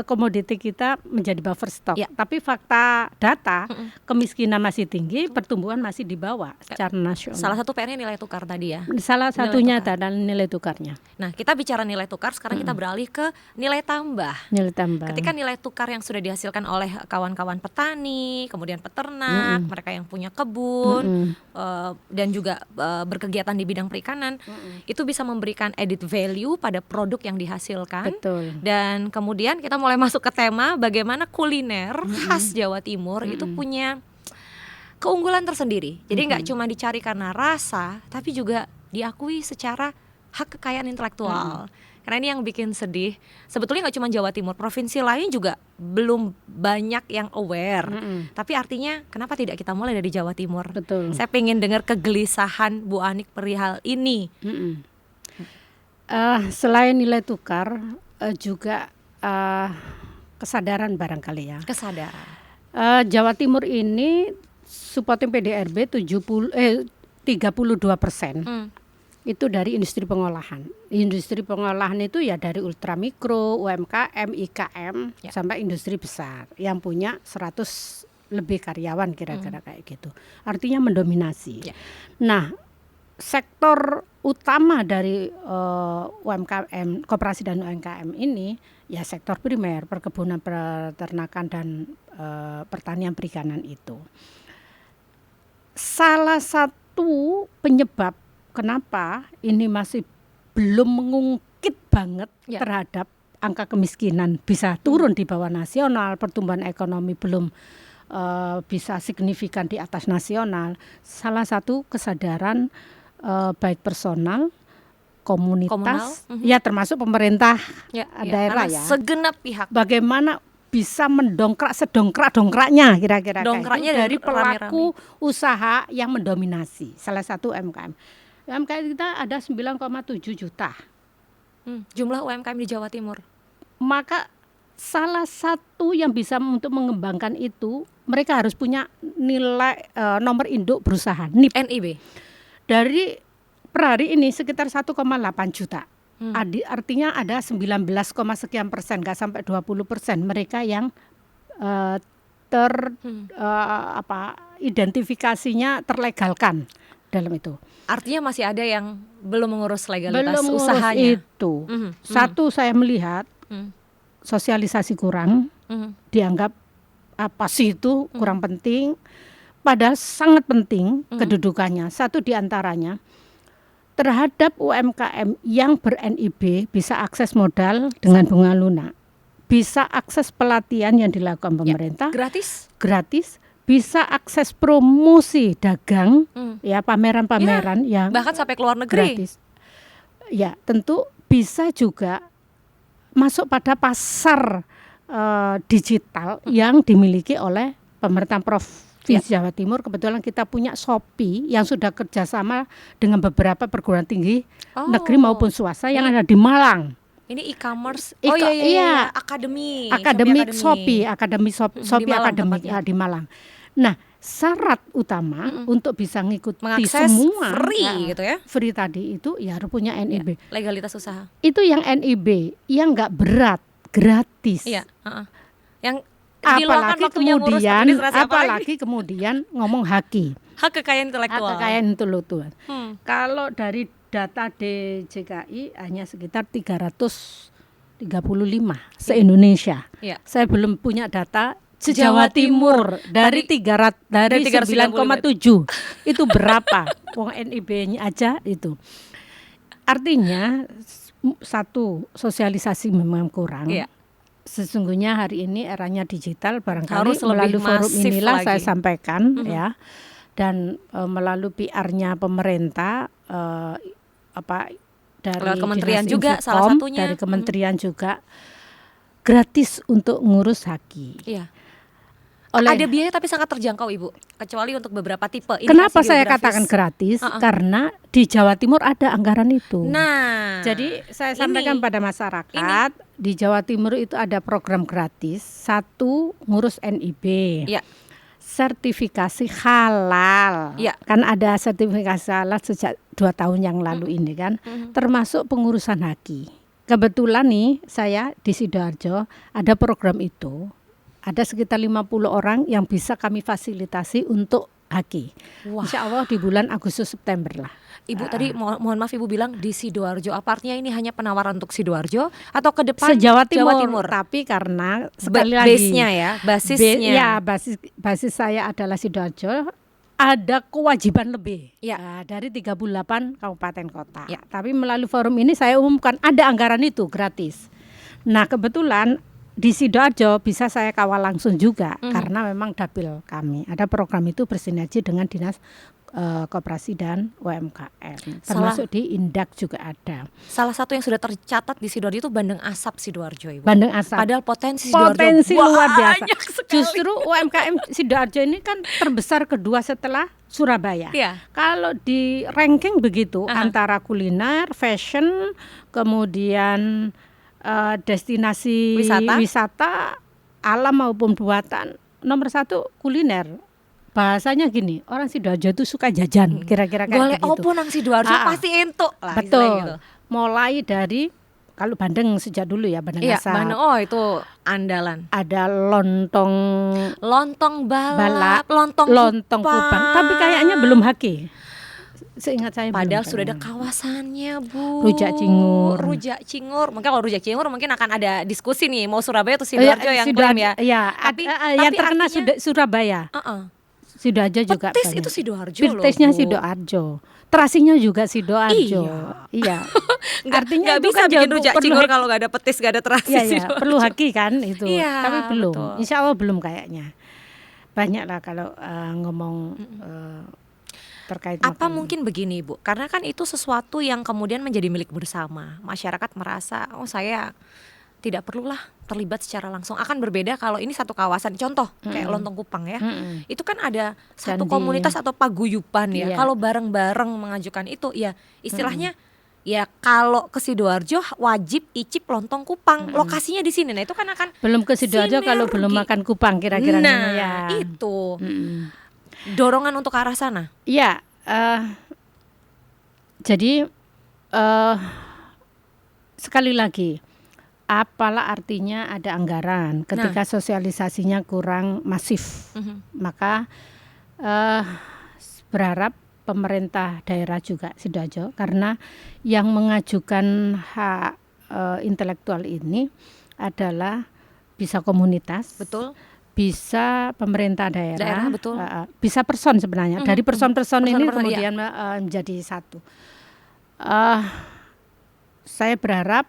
Speaker 1: komoditi kita menjadi buffer stock. Tapi fakta data, kemiskinan masih tinggi, pertumbuhan masih di bawah secara nasional.
Speaker 2: Salah satu PR-nya nilai tukar tadi ya.
Speaker 1: Salah satunya adalah nilai tukarnya.
Speaker 2: Nah, kita bicara nilai tukar, sekarang kita beralih ke nilai tambah.
Speaker 1: Nilai tambah.
Speaker 2: Ketika nilai tukar yang sudah dihasilkan oleh kawan-kawan petani, kemudian peternak, mereka yang punya kebun, dan juga berkegiatan di bidang perikanan, itu bisa memberikan added value pada produk yang dihasilkan.
Speaker 1: Betul.
Speaker 2: Dan kemudian kita mulai masuk ke tema bagaimana kuliner khas Jawa Timur itu punya keunggulan tersendiri. Jadi nggak cuma dicari karena rasa, tapi juga diakui secara hak kekayaan intelektual. Karena ini yang bikin sedih. Sebetulnya nggak cuma Jawa Timur, provinsi lain juga belum banyak yang aware. Tapi artinya kenapa tidak kita mulai dari Jawa Timur?
Speaker 1: Betul.
Speaker 2: Saya pengen dengar kegelisahan Bu Anik perihal ini.
Speaker 1: Selain nilai tukar, juga kesadaran barangkali ya.
Speaker 2: Kesadaran.
Speaker 1: Jawa Timur ini supporting PDRB 32%. Itu dari industri pengolahan. Industri pengolahan itu ya dari ultramikro, UMKM, IKM, sampai industri besar yang punya 100 lebih karyawan kira-kira kayak gitu. Artinya mendominasi.
Speaker 2: Ya.
Speaker 1: Nah, sektor utama dari UMKM, koperasi dan UMKM ini ya sektor primer, perkebunan, peternakan dan pertanian perikanan itu. Salah satu penyebab kenapa ini masih belum mengungkit banget terhadap angka kemiskinan bisa turun di bawah nasional, pertumbuhan ekonomi belum bisa signifikan di atas nasional. Salah satu kesadaran baik personal, komunitas, ya termasuk pemerintah daerah ya.
Speaker 2: Segenap pihak.
Speaker 1: Bagaimana bisa mendongkrak sedongkrak-dongkraknya kira-kira
Speaker 2: Dongkraknya
Speaker 1: dari pelaku
Speaker 2: rame-rame.
Speaker 1: usaha yang mendominasi. Salah satu UMKM. UMKM kita ada 9,7 juta.
Speaker 2: Jumlah UMKM di Jawa Timur.
Speaker 1: Maka salah satu yang bisa untuk mengembangkan itu, mereka harus punya nilai nomor induk berusaha
Speaker 2: NIB.
Speaker 1: Dari per hari ini sekitar 1,8 juta. Artinya ada 19, sekian persen, nggak sampai 20% mereka yang identifikasinya terlegalkan dalam itu.
Speaker 2: Artinya masih ada yang belum mengurus legalitas usahanya.
Speaker 1: Itu. Satu, saya melihat sosialisasi kurang, dianggap apa sih itu kurang penting, padahal sangat penting kedudukannya. Satu diantaranya terhadap UMKM yang ber-NIB bisa akses modal dengan bunga lunak, bisa akses pelatihan yang dilakukan pemerintah gratis, bisa akses promosi dagang, ya pameran-pameran yang
Speaker 2: bahkan sampai ke luar negeri.
Speaker 1: Gratis. Ya, tentu bisa juga masuk pada pasar digital yang dimiliki oleh pemerintah Provinsi Jawa Timur. Kebetulan kita punya Shopee yang sudah kerjasama dengan beberapa perguruan tinggi negeri maupun swasta yang ada di Malang.
Speaker 2: Ini e-commerce.
Speaker 1: Akademi Shopee di Malang. Nah, syarat utama untuk bisa ngikuti
Speaker 2: mengakses
Speaker 1: semua
Speaker 2: free gitu ya.
Speaker 1: Free tadi itu ya harus punya NIB.
Speaker 2: Legalitas usaha.
Speaker 1: Itu yang NIB yang enggak berat, gratis.
Speaker 2: Iya, Yang
Speaker 1: apalagi kemudian ngomong hak
Speaker 2: kekayaan intelektual.
Speaker 1: Kalau dari data DJKI hanya sekitar 335 se-Indonesia. Saya belum punya data Jawa Timur dari 9,7 itu berapa? Wong NIB-nya aja itu. Artinya satu, sosialisasi memang kurang. Sesungguhnya hari ini eranya digital, barangkali melalui forum inilah saya sampaikan ya, dan melalui PR-nya pemerintah dari
Speaker 2: kementerian juga salah satunya,
Speaker 1: dari kementerian juga gratis untuk ngurus haki.
Speaker 2: Ada biaya tapi sangat terjangkau Ibu, kecuali untuk beberapa tipe.
Speaker 1: Kenapa saya katakan gratis? Karena di Jawa Timur ada anggaran itu.
Speaker 2: Nah,
Speaker 1: jadi saya sampaikan pada masyarakat, di Jawa Timur itu ada program gratis. Satu, ngurus NIB, sertifikasi halal. Kan ada sertifikasi halal sejak 2 tahun yang lalu ini kan, termasuk pengurusan haki. Kebetulan nih saya di Sidoarjo ada program itu. Ada sekitar 50 orang yang bisa kami fasilitasi untuk haki. Insya Allah di bulan Agustus September lah.
Speaker 2: Ibu tadi mohon maaf Ibu bilang di Sidoarjo. Apa artinya ini hanya penawaran untuk Sidoarjo atau ke depan
Speaker 1: Jawa Timur? Tapi karena sekali lagi basisnya basis saya adalah Sidoarjo, ada kewajiban lebih dari 38 kabupaten kota. Tapi melalui forum ini saya umumkan ada anggaran itu gratis. Nah, kebetulan di Sidoarjo bisa saya kawal langsung juga karena memang dapil kami ada program itu bersinergi dengan Dinas Koperasi dan UMKM, termasuk di Indak juga ada.
Speaker 2: Salah satu yang sudah tercatat di Sidoarjo itu Bandeng Asap Sidoarjo, Ibu.
Speaker 1: Bandeng Asap.
Speaker 2: Padahal potensi Sidoarjo
Speaker 1: luar biasa.
Speaker 2: Sekali.
Speaker 1: Justru UMKM Sidoarjo ini kan terbesar kedua setelah Surabaya. Kalau di ranking begitu antara kuliner, fashion, kemudian destinasi wisata alam maupun buatan, nomor 1 kuliner. Bahasanya gini, orang Sidoarjo itu suka jajan, kira-kira kayak gitu.
Speaker 2: Boleh opo nang Sidoarjo pasti entuk lah.
Speaker 1: Betul. Mulai dari kalau bandeng sejak dulu ya, bandeng
Speaker 2: Iya,
Speaker 1: asap.
Speaker 2: bandeng. Oh, itu andalan.
Speaker 1: Ada lontong
Speaker 2: Lontong
Speaker 1: balak,
Speaker 2: lontong
Speaker 1: lontong kupang. Tapi kayaknya belum haki. Seingat saya
Speaker 2: Padahal
Speaker 1: belum.
Speaker 2: sudah ada
Speaker 1: kayaknya.
Speaker 2: kawasannya, Bu.
Speaker 1: Rujak cingur.
Speaker 2: Rujak cingur. Mungkin kalau rujak cingur mungkin akan ada diskusi nih, mau Surabaya atau
Speaker 1: Oh, ya,
Speaker 2: Sidoarjo yang
Speaker 1: Sidoarjo,
Speaker 2: klaim ya.
Speaker 1: ya,
Speaker 2: Tapi
Speaker 1: yang terkena
Speaker 2: artinya
Speaker 1: Surabaya. Sidoarjo juga
Speaker 2: petis
Speaker 1: banyak.
Speaker 2: itu Sidoarjo loh,
Speaker 1: Petisnya
Speaker 2: Bu.
Speaker 1: Sidoarjo. Terasinya juga Sidoarjo. Iya. Artinya
Speaker 2: Nggak
Speaker 1: itu
Speaker 2: bisa
Speaker 1: kan
Speaker 2: bikin
Speaker 1: jauh
Speaker 2: rujak
Speaker 1: perlu
Speaker 2: cingur
Speaker 1: haki.
Speaker 2: kalau nggak ada petis, nggak ada terasi
Speaker 1: Iya,
Speaker 2: Sidoarjo.
Speaker 1: perlu haki kan itu.
Speaker 2: Iya,
Speaker 1: Tapi belum.
Speaker 2: betul.
Speaker 1: Insya Allah belum kayaknya. Banyak lah kalau ngomong terkait
Speaker 2: Apa
Speaker 1: makanan.
Speaker 2: mungkin begini, Bu? Karena kan itu sesuatu yang kemudian menjadi milik bersama. Masyarakat merasa, oh saya tidak perlulah terlibat secara langsung. Akan berbeda kalau ini satu kawasan. Contoh kayak Lontong Kupang ya. Itu kan ada satu
Speaker 1: Candi.
Speaker 2: komunitas atau paguyuban ya.
Speaker 1: Iya.
Speaker 2: Kalau bareng-bareng mengajukan itu ya istilahnya ya kalau ke Sidoarjo wajib icip Lontong Kupang. Lokasinya di sini. Nah, itu kan akan
Speaker 1: Belum ke Sidoarjo kalau belum
Speaker 2: sinergi.
Speaker 1: makan kupang kira-kira
Speaker 2: Nah,
Speaker 1: ngono ya.
Speaker 2: itu
Speaker 1: Mm-mm.
Speaker 2: dorongan untuk ke arah sana.
Speaker 1: Iya, jadi sekali lagi, apalah artinya ada anggaran ketika sosialisasinya kurang masif. Maka berharap pemerintah daerah juga Sidoarjo, karena yang mengajukan hak intelektual ini adalah bisa komunitas,
Speaker 2: Betul.
Speaker 1: bisa pemerintah daerah,
Speaker 2: betul.
Speaker 1: bisa person sebenarnya. Dari person-person ini
Speaker 2: Person-person,
Speaker 1: kemudian menjadi satu. Saya berharap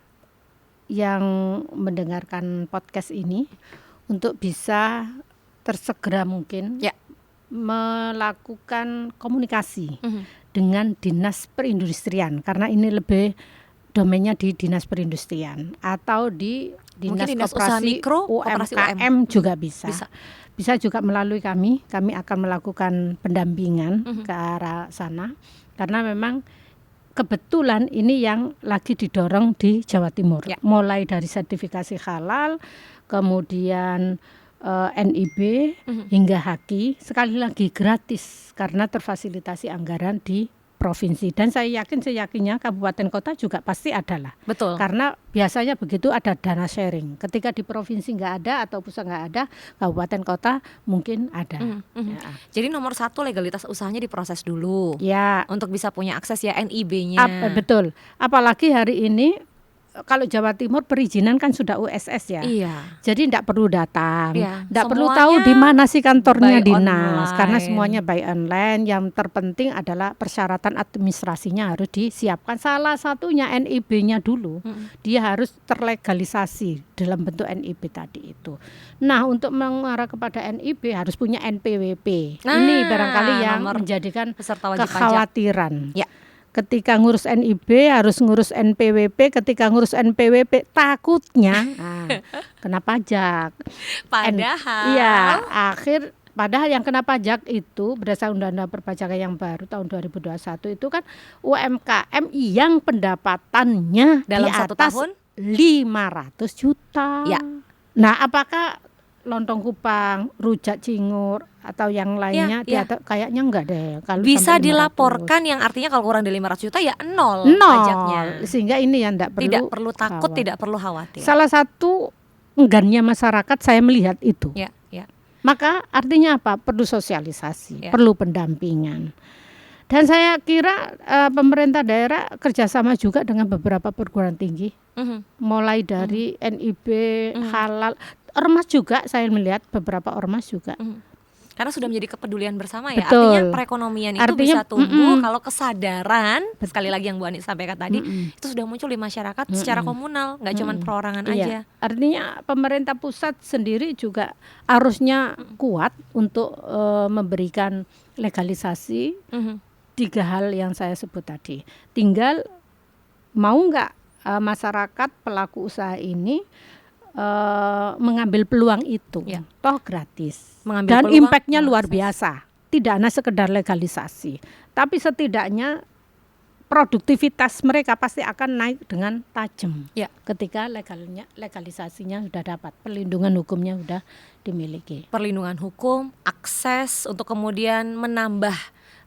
Speaker 1: yang mendengarkan podcast ini untuk bisa tersegera mungkin
Speaker 2: Ya.
Speaker 1: melakukan komunikasi dengan dinas perindustrian, karena ini lebih domainnya di dinas perindustrian atau di dinas
Speaker 2: Mungkin dinas usaha
Speaker 1: koperasi
Speaker 2: mikro, koperasi
Speaker 1: UMKM juga bisa.
Speaker 2: Bisa.
Speaker 1: Bisa juga melalui kami akan melakukan pendampingan ke arah sana, karena memang kebetulan ini yang lagi didorong di Jawa Timur,
Speaker 2: Ya.
Speaker 1: mulai dari sertifikasi halal, kemudian NIB hingga haki, sekali lagi gratis karena terfasilitasi anggaran di provinsi. Dan saya yakin seyakinnya kabupaten kota juga pasti ada lah.
Speaker 2: Betul.
Speaker 1: Karena biasanya begitu ada dana sharing. Ketika di provinsi nggak ada atau pusat nggak ada, kabupaten kota mungkin ada. Ya.
Speaker 2: Jadi nomor satu legalitas usahanya diproses dulu.
Speaker 1: Ya,
Speaker 2: Untuk bisa punya akses ya NIB-nya.
Speaker 1: betul. Apalagi hari ini kalau Jawa Timur perizinan kan sudah USS ya.
Speaker 2: Iya.
Speaker 1: Jadi tidak perlu datang,
Speaker 2: Iya,
Speaker 1: tidak perlu
Speaker 2: semuanya
Speaker 1: tahu di mana sih kantornya
Speaker 2: by
Speaker 1: dinas, karena
Speaker 2: online.
Speaker 1: semuanya by online. Yang terpenting adalah persyaratan administrasinya harus disiapkan. Salah satunya NIB-nya dulu, dia harus terlegalisasi dalam bentuk NIB tadi itu. Nah, untuk mengarah kepada NIB harus punya NPWP. Ini barangkali yang
Speaker 2: nomor
Speaker 1: menjadikan
Speaker 2: peserta wajib pajak.
Speaker 1: kekhawatiran.
Speaker 2: Ya.
Speaker 1: Ketika ngurus NIB harus ngurus NPWP, ketika ngurus NPWP takutnya kena pajak.
Speaker 2: Padahal
Speaker 1: Padahal yang kena pajak itu berdasarkan Undang-Undang Perpajakan yang baru tahun 2021 itu kan UMKM yang pendapatannya
Speaker 2: Dalam
Speaker 1: di
Speaker 2: satu
Speaker 1: atas
Speaker 2: tahun
Speaker 1: 500 juta.
Speaker 2: Ya.
Speaker 1: Nah, apakah lontong kupang, rujak cingur atau yang lainnya
Speaker 2: Ya.
Speaker 1: kayaknya enggak deh. Kalau
Speaker 2: bisa
Speaker 1: sampai 500.
Speaker 2: dilaporkan, yang artinya kalau kurang dari 500 juta ya nol pajaknya.
Speaker 1: Sehingga ini yang
Speaker 2: Tidak perlu takut,
Speaker 1: khawatir.
Speaker 2: tidak perlu khawatir.
Speaker 1: Salah satu enggannya masyarakat saya melihat itu.
Speaker 2: Ya, ya.
Speaker 1: Maka artinya apa? Perlu sosialisasi,
Speaker 2: Ya.
Speaker 1: perlu pendampingan. Dan saya kira pemerintah daerah kerjasama juga dengan beberapa perguruan tinggi, mulai dari NIB, halal, ormas juga saya melihat beberapa ormas juga.
Speaker 2: Karena sudah menjadi kepedulian bersama ya.
Speaker 1: Betul.
Speaker 2: Artinya perekonomian itu
Speaker 1: Artinya,
Speaker 2: bisa tumbuh kalau kesadaran, sekali lagi yang Bu Ani sampaikan tadi, itu sudah muncul di masyarakat secara komunal, nggak cuma perorangan aja.
Speaker 1: Artinya pemerintah pusat sendiri juga harusnya kuat untuk memberikan legalisasi 3 hal yang saya sebut tadi. Tinggal mau nggak masyarakat pelaku usaha ini mengambil peluang itu,
Speaker 2: Ya.
Speaker 1: toh gratis.
Speaker 2: Mengambil
Speaker 1: Dan
Speaker 2: peluang,
Speaker 1: impactnya luar
Speaker 2: mengakses.
Speaker 1: biasa. Tidak hanya sekedar legalisasi, tapi setidaknya produktivitas mereka pasti akan naik dengan tajam.
Speaker 2: Ya.
Speaker 1: Ketika legalisasinya sudah dapat, perlindungan hukumnya sudah dimiliki.
Speaker 2: Perlindungan hukum, akses untuk kemudian menambah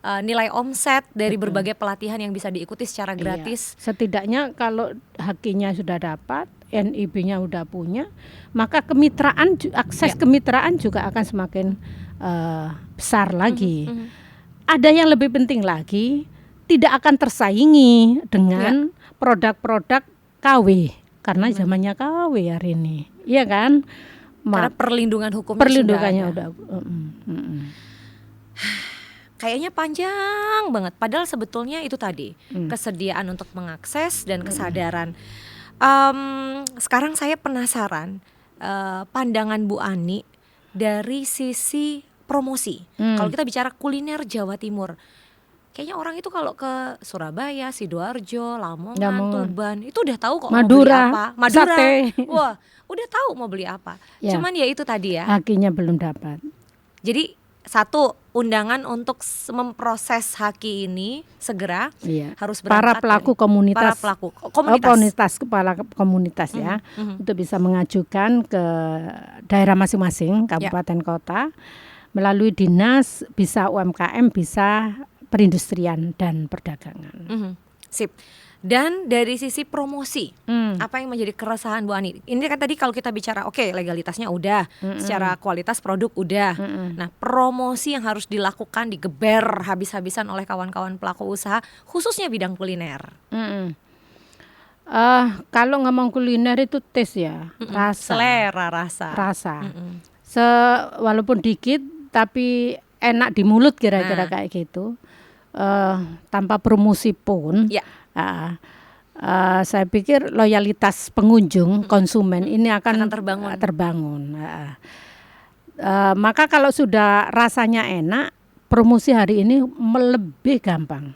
Speaker 2: nilai omset dari
Speaker 1: Betul.
Speaker 2: berbagai pelatihan yang bisa diikuti secara
Speaker 1: Iya.
Speaker 2: gratis.
Speaker 1: Setidaknya kalau hakinya sudah dapat, NIB-nya udah punya, maka kemitraan akses kemitraan juga akan semakin besar lagi. Ada yang lebih penting lagi, tidak akan tersaingi dengan produk-produk KW karena zamannya KW hari ini, iya kan?
Speaker 2: Karena perlindungan hukumnya
Speaker 1: Perlindungannya
Speaker 2: sudah ada.
Speaker 1: udah.
Speaker 2: Kayaknya panjang banget. Padahal sebetulnya itu tadi kesediaan untuk mengakses dan kesadaran. Sekarang saya penasaran pandangan Bu Ani dari sisi promosi. Kalau kita bicara kuliner Jawa Timur, kayaknya orang itu kalau ke Surabaya, Sidoarjo, Lamongan, Tuban itu udah tahu kok
Speaker 1: Madura,
Speaker 2: mau beli apa. Madura,
Speaker 1: sate.
Speaker 2: wah udah tahu mau beli apa.
Speaker 1: Ya.
Speaker 2: Cuman ya itu tadi ya.
Speaker 1: Hakinya belum dapat.
Speaker 2: Jadi satu, undangan untuk memproses haki ini segera harus berangkat.
Speaker 1: Para pelaku komunitas.
Speaker 2: Para pelaku komunitas.
Speaker 1: Kepala komunitas ya, untuk bisa mengajukan ke daerah masing-masing, kabupaten kota, melalui dinas, bisa UMKM, bisa perindustrian dan perdagangan.
Speaker 2: Sip. Dan dari sisi promosi, apa yang menjadi keresahan Bu Ani? Ini kan tadi kalau kita bicara legalitasnya udah, secara kualitas produk udah. Nah, promosi yang harus dilakukan digeber habis-habisan oleh kawan-kawan pelaku usaha, khususnya bidang kuliner.
Speaker 1: Kalau ngomong kuliner itu tes ya, rasa.
Speaker 2: Selera
Speaker 1: rasa. Walaupun dikit tapi enak di mulut kira-kira kayak gitu. Tanpa promosi pun. Saya pikir loyalitas pengunjung, konsumen ini akan terbangun. Maka kalau sudah rasanya enak, promosi hari ini lebih gampang.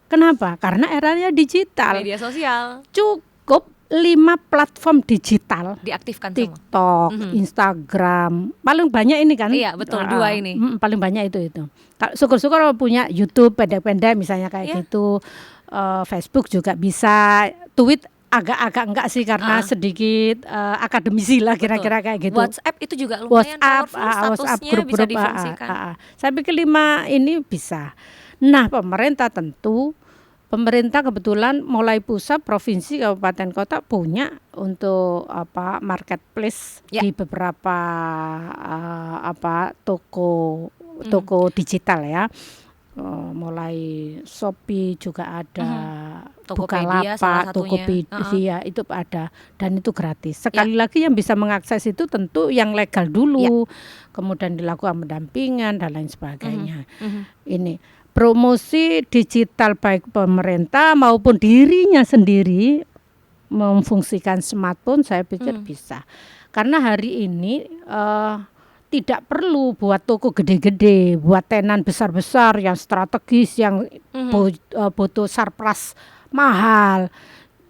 Speaker 1: Kenapa? Karena eranya digital.
Speaker 2: Media sosial.
Speaker 1: Cukup 5 platform digital
Speaker 2: diaktifkan
Speaker 1: TikTok,
Speaker 2: semua.
Speaker 1: Instagram, paling banyak ini kan?
Speaker 2: Iya betul, 2 ini.
Speaker 1: Paling banyak itu. Syukur-syukur punya YouTube pendek-pendek misalnya kayak gitu. Facebook juga bisa, tweet agak-agak enggak sih karena sedikit akademisi lah kira-kira kayak gitu.
Speaker 2: WhatsApp itu juga lumayan powerful,
Speaker 1: WhatsApp
Speaker 2: statusnya bisa
Speaker 1: grup-grup.
Speaker 2: difungsikan.
Speaker 1: Saya pikir 5 ini bisa. Nah, pemerintah kebetulan mulai pusat, provinsi, kabupaten, kota punya untuk marketplace di beberapa toko digital ya. Mulai Shopee juga ada, Bukalapak, Tokopedia itu ada dan itu gratis. Sekali lagi yang bisa mengakses itu tentu yang legal dulu, kemudian dilakukan pendampingan dan lain sebagainya. Ini promosi digital baik pemerintah maupun dirinya sendiri memfungsikan smartphone, saya pikir bisa. Karena hari ini tidak perlu buat toko gede-gede, buat tenan besar-besar yang strategis, yang butuh surplus mahal.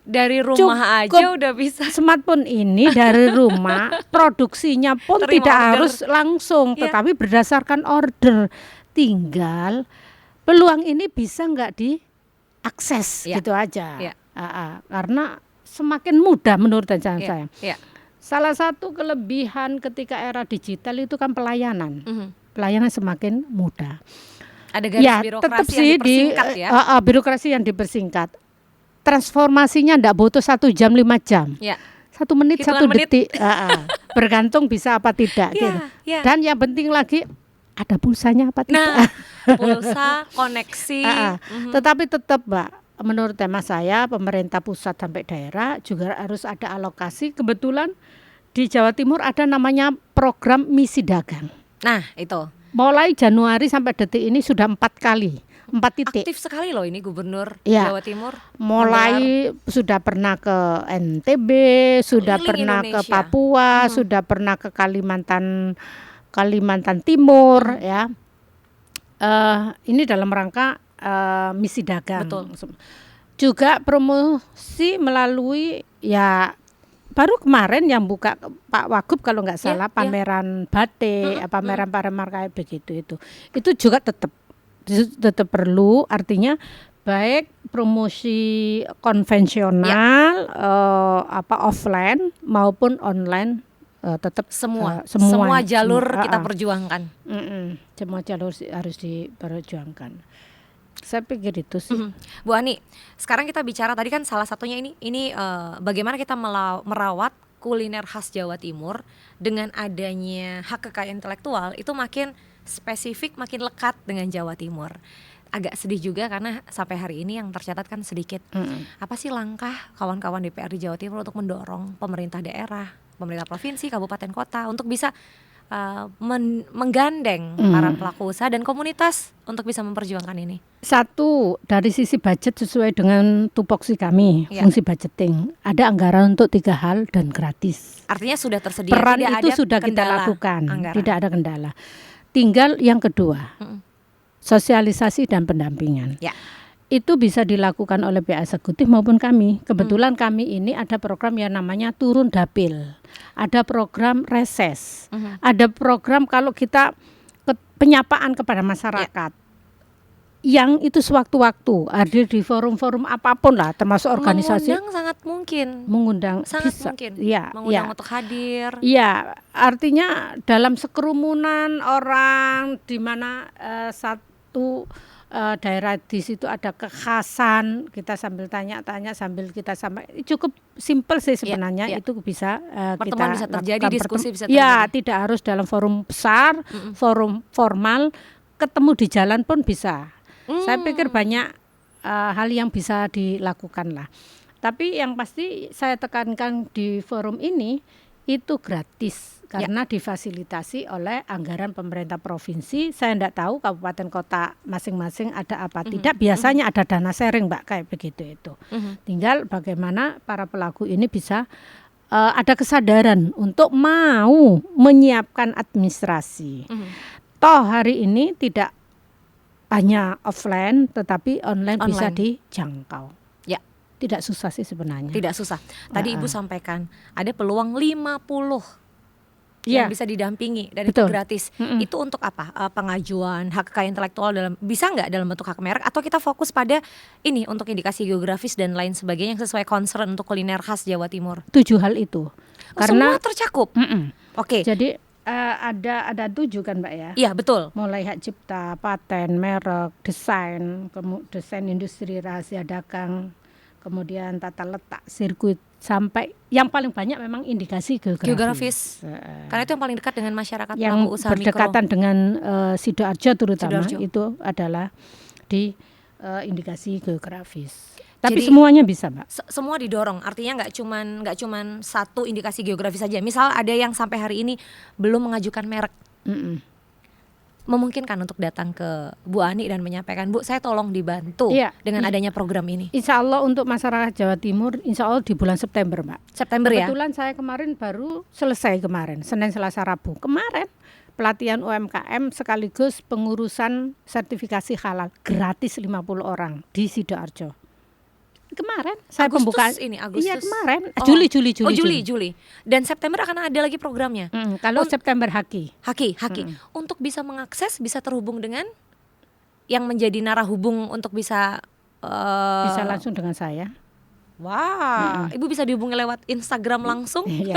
Speaker 2: Dari rumah aja udah bisa.
Speaker 1: Smartphone ini dari rumah, produksinya pun tidak harus langsung, tetapi berdasarkan order. Tinggal peluang ini bisa nggak diakses gitu aja. Karena semakin mudah menurut saya. Salah satu kelebihan ketika era digital itu kan pelayanan. Pelayanan semakin mudah.
Speaker 2: Ada garis birokrasi yang dipersingkat ya.
Speaker 1: Birokrasi yang dipersingkat. Transformasinya enggak butuh 1 jam 5 jam. 1 menit, 1 detik. Bergantung bisa apa tidak gitu. Dan yang penting lagi ada pulsanya apa tidak.
Speaker 2: Pulsa, koneksi.
Speaker 1: Tetapi tetap Mbak, menurut tema saya pemerintah pusat sampai daerah juga harus ada alokasi. Kebetulan di Jawa Timur ada namanya program misi dagang.
Speaker 2: Nah itu
Speaker 1: mulai Januari sampai detik ini sudah 4 kali, 4 titik.
Speaker 2: Aktif sekali loh ini Gubernur Jawa Timur.
Speaker 1: Mulai sudah pernah ke NTB, sudah pernah Indonesia. Ke Papua, sudah pernah ke Kalimantan Timur ya. Ini dalam rangka misi dagang.
Speaker 2: Betul.
Speaker 1: Juga promosi melalui baru kemarin yang buka Pak Wagub kalau nggak salah pameran batik, pameran kayak begitu itu juga tetap perlu, artinya baik promosi konvensional offline maupun online tetap
Speaker 2: semua jalur kita perjuangkan.
Speaker 1: Semua jalur harus diperjuangkan. Saya pikir itu sih.
Speaker 2: Bu Ani, sekarang kita bicara tadi kan salah satunya ini bagaimana kita merawat kuliner khas Jawa Timur dengan adanya hak kekayaan intelektual itu makin spesifik, makin lekat dengan Jawa Timur. Agak sedih juga karena sampai hari ini yang tercatat kan sedikit. Apa sih langkah kawan-kawan DPR di Jawa Timur untuk mendorong pemerintah daerah, pemerintah provinsi, kabupaten, kota untuk bisa menggandeng para pelaku usaha dan komunitas untuk bisa memperjuangkan ini?
Speaker 1: Satu, dari sisi budget sesuai dengan tupoksi kami, fungsi budgeting, ada anggaran untuk 3 hal dan gratis.
Speaker 2: Artinya sudah tersedia.
Speaker 1: Peran
Speaker 2: tidak
Speaker 1: itu
Speaker 2: ada
Speaker 1: sudah kita
Speaker 2: kendala
Speaker 1: lakukan,
Speaker 2: anggaran.
Speaker 1: tidak ada kendala. Tinggal yang kedua, sosialisasi dan pendampingan.
Speaker 2: Ya.
Speaker 1: Itu bisa dilakukan oleh pihak eksekutif maupun kami. Kebetulan kami ini ada program yang namanya turun dapil, ada program reses, ada program kalau kita penyapaan kepada masyarakat. Yang itu sewaktu-waktu hadir di forum-forum apapun lah, termasuk organisasi.
Speaker 2: Mengundang sangat mungkin.
Speaker 1: Mengundang
Speaker 2: sangat
Speaker 1: bisa.
Speaker 2: mungkin.
Speaker 1: Ya,
Speaker 2: mengundang untuk hadir.
Speaker 1: Iya, artinya dalam sekerumunan orang di mana satu daerah di situ ada kekhasan, kita sambil tanya-tanya sambil kita cukup simpel sih sebenarnya. Itu bisa
Speaker 2: pertemuan bisa terjadi, diskusi bisa terjadi.
Speaker 1: Ya, tidak harus dalam forum besar, forum formal, ketemu di jalan pun bisa. Saya pikir banyak hal yang bisa dilakukan lah. Tapi yang pasti saya tekankan di forum ini itu gratis karena difasilitasi oleh anggaran pemerintah provinsi. Saya tidak tahu kabupaten kota masing-masing ada apa tidak. Biasanya ada dana sharing, Mbak, kayak begitu itu. Tinggal bagaimana para pelaku ini bisa ada kesadaran untuk mau menyiapkan administrasi. Toh hari ini tidak hanya offline tetapi online. Bisa dijangkau. Tidak susah sih sebenarnya.
Speaker 2: Tidak susah. Tadi Ibu sampaikan ada peluang 50 yang bisa didampingi dan itu gratis. Itu untuk apa? Pengajuan hak kekayaan intelektual bisa nggak dalam bentuk hak merek atau kita fokus pada ini untuk indikasi geografis dan lain sebagainya yang sesuai concern untuk kuliner khas Jawa Timur?
Speaker 1: 7 hal itu.
Speaker 2: Karena semua tercakup. Oke.
Speaker 1: Jadi ada 7 kan, Mbak ya?
Speaker 2: Iya, betul.
Speaker 1: Mulai hak cipta, paten, merek, desain industri, rahasia dagang, kemudian tata letak, sirkuit, sampai yang paling banyak memang indikasi geografis.
Speaker 2: Karena itu yang paling dekat dengan masyarakat
Speaker 1: yang
Speaker 2: pelaku usaha
Speaker 1: berdekatan
Speaker 2: mikro.
Speaker 1: dengan Sidoarjo terutama.
Speaker 2: Sidoarjo.
Speaker 1: Itu adalah di indikasi geografis. Tapi jadi, semuanya bisa, Mbak.
Speaker 2: Semua didorong. Artinya nggak cuman satu indikasi geografis saja. Misal ada yang sampai hari ini belum mengajukan merek. Memungkinkan untuk datang ke Bu Ani dan menyampaikan, Bu, saya tolong dibantu dengan adanya program ini.
Speaker 1: Insya Allah untuk masyarakat Jawa Timur, insya Allah di bulan September, Mbak.
Speaker 2: September ya?
Speaker 1: Kebetulan saya kemarin baru selesai Senin, Selasa, Rabu. Kemarin pelatihan UMKM sekaligus pengurusan sertifikasi halal gratis 50 orang di Sidoarjo. Kemarin saya pembukaan
Speaker 2: ini Agustus.
Speaker 1: Iya, kemarin. Juli.
Speaker 2: Dan September akan ada lagi programnya.
Speaker 1: Kalau September Haki.
Speaker 2: Untuk bisa mengakses, bisa terhubung dengan yang menjadi narahubung untuk bisa
Speaker 1: bisa langsung dengan saya.
Speaker 2: Wah, Ibu bisa dihubungi lewat Instagram langsung?
Speaker 1: Iya,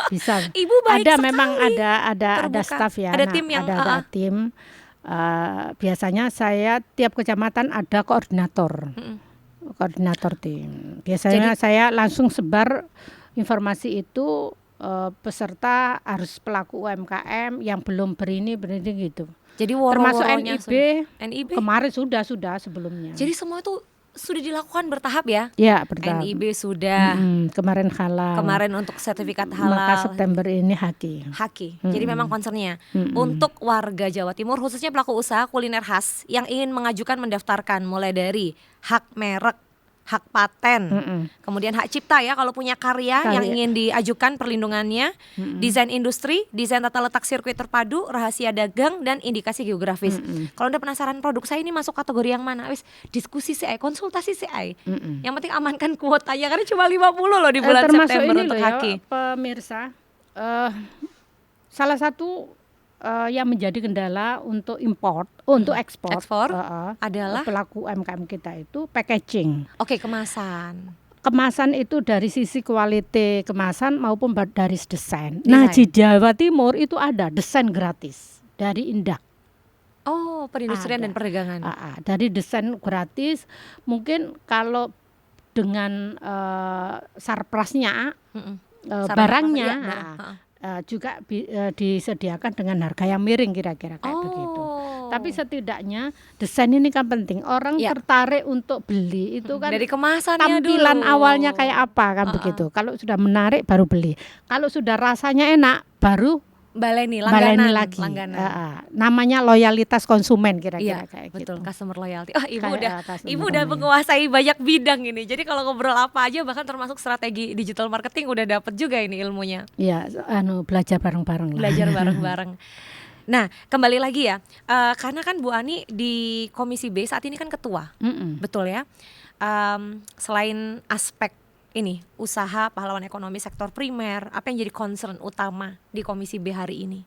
Speaker 1: bisa.
Speaker 2: Ibu baik
Speaker 1: ada
Speaker 2: sekali.
Speaker 1: Memang ada staf ya.
Speaker 2: Ada tim yang
Speaker 1: ada tim. Biasanya saya tiap kecamatan ada koordinator tim. Biasanya saya langsung sebar informasi itu, peserta harus pelaku UMKM yang belum berini gitu.
Speaker 2: Jadi
Speaker 1: termasuk
Speaker 2: NIB
Speaker 1: kemarin sudah sebelumnya.
Speaker 2: Jadi semua itu sudah dilakukan bertahap ya?
Speaker 1: Ya, bertahap.
Speaker 2: NIB sudah.
Speaker 1: Kemarin halal.
Speaker 2: Kemarin untuk sertifikat halal.
Speaker 1: Maka September ini Haki.
Speaker 2: Jadi memang concernnya untuk warga Jawa Timur, khususnya pelaku usaha kuliner khas yang ingin mengajukan mendaftarkan mulai dari hak merek, hak paten, kemudian hak cipta ya kalau punya karya yang ingin diajukan perlindungannya, desain industri, desain tata letak sirkuit terpadu, rahasia dagang dan indikasi geografis. Kalau Anda penasaran produk saya ini masuk kategori yang mana, wis diskusi CI, konsultasi CI. Yang penting amankan kuotanya karena cuma 50 loh di bulan September untuk Haki.
Speaker 1: Pemirsa, salah satu yang menjadi kendala untuk untuk ekspor
Speaker 2: adalah
Speaker 1: pelaku UMKM kita itu packaging.
Speaker 2: Oke, kemasan.
Speaker 1: Kemasan itu dari sisi kualitas kemasan maupun dari desain. Nah, di Jawa Timur itu ada desain gratis dari Indak.
Speaker 2: Oh, perindustrian
Speaker 1: Ada.
Speaker 2: dan perdagangan.
Speaker 1: Dari desain gratis, mungkin kalau dengan surplusnya,
Speaker 2: Mm-mm. Sarana
Speaker 1: barangnya,
Speaker 2: iya, barang. Heeh.
Speaker 1: juga disediakan dengan harga yang miring kira-kira kayak begitu.
Speaker 2: Oh.
Speaker 1: Tapi setidaknya desain ini kan penting. Orang
Speaker 2: Ya.
Speaker 1: tertarik untuk beli itu kan
Speaker 2: Dari kemasannya
Speaker 1: tampilan
Speaker 2: dulu.
Speaker 1: awalnya kayak apa kan
Speaker 2: Heeh.
Speaker 1: begitu. Kalau sudah menarik baru beli. Kalau sudah rasanya enak baru
Speaker 2: Baleni
Speaker 1: baleni
Speaker 2: langganan,
Speaker 1: lagi.
Speaker 2: langganan.
Speaker 1: Namanya loyalitas konsumen kira-kira
Speaker 2: Iya,
Speaker 1: kayak
Speaker 2: betul,
Speaker 1: gitu.
Speaker 2: customer loyalty. Oh, Ibu
Speaker 1: Kayak
Speaker 2: Ibu
Speaker 1: customer
Speaker 2: udah
Speaker 1: loyalty.
Speaker 2: menguasai banyak bidang ini. Jadi kalau ngobrol apa aja bahkan termasuk strategi digital marketing udah dapet juga ini ilmunya.
Speaker 1: Ya, belajar bareng-bareng lah.
Speaker 2: Belajar bareng-bareng. Nah, kembali lagi ya. Karena kan Bu Ani di Komisi B saat ini kan ketua.
Speaker 1: Mm-mm.
Speaker 2: Betul ya. Selain aspek ini usaha pahlawan ekonomi sektor primer, apa yang jadi concern utama di Komisi B hari ini?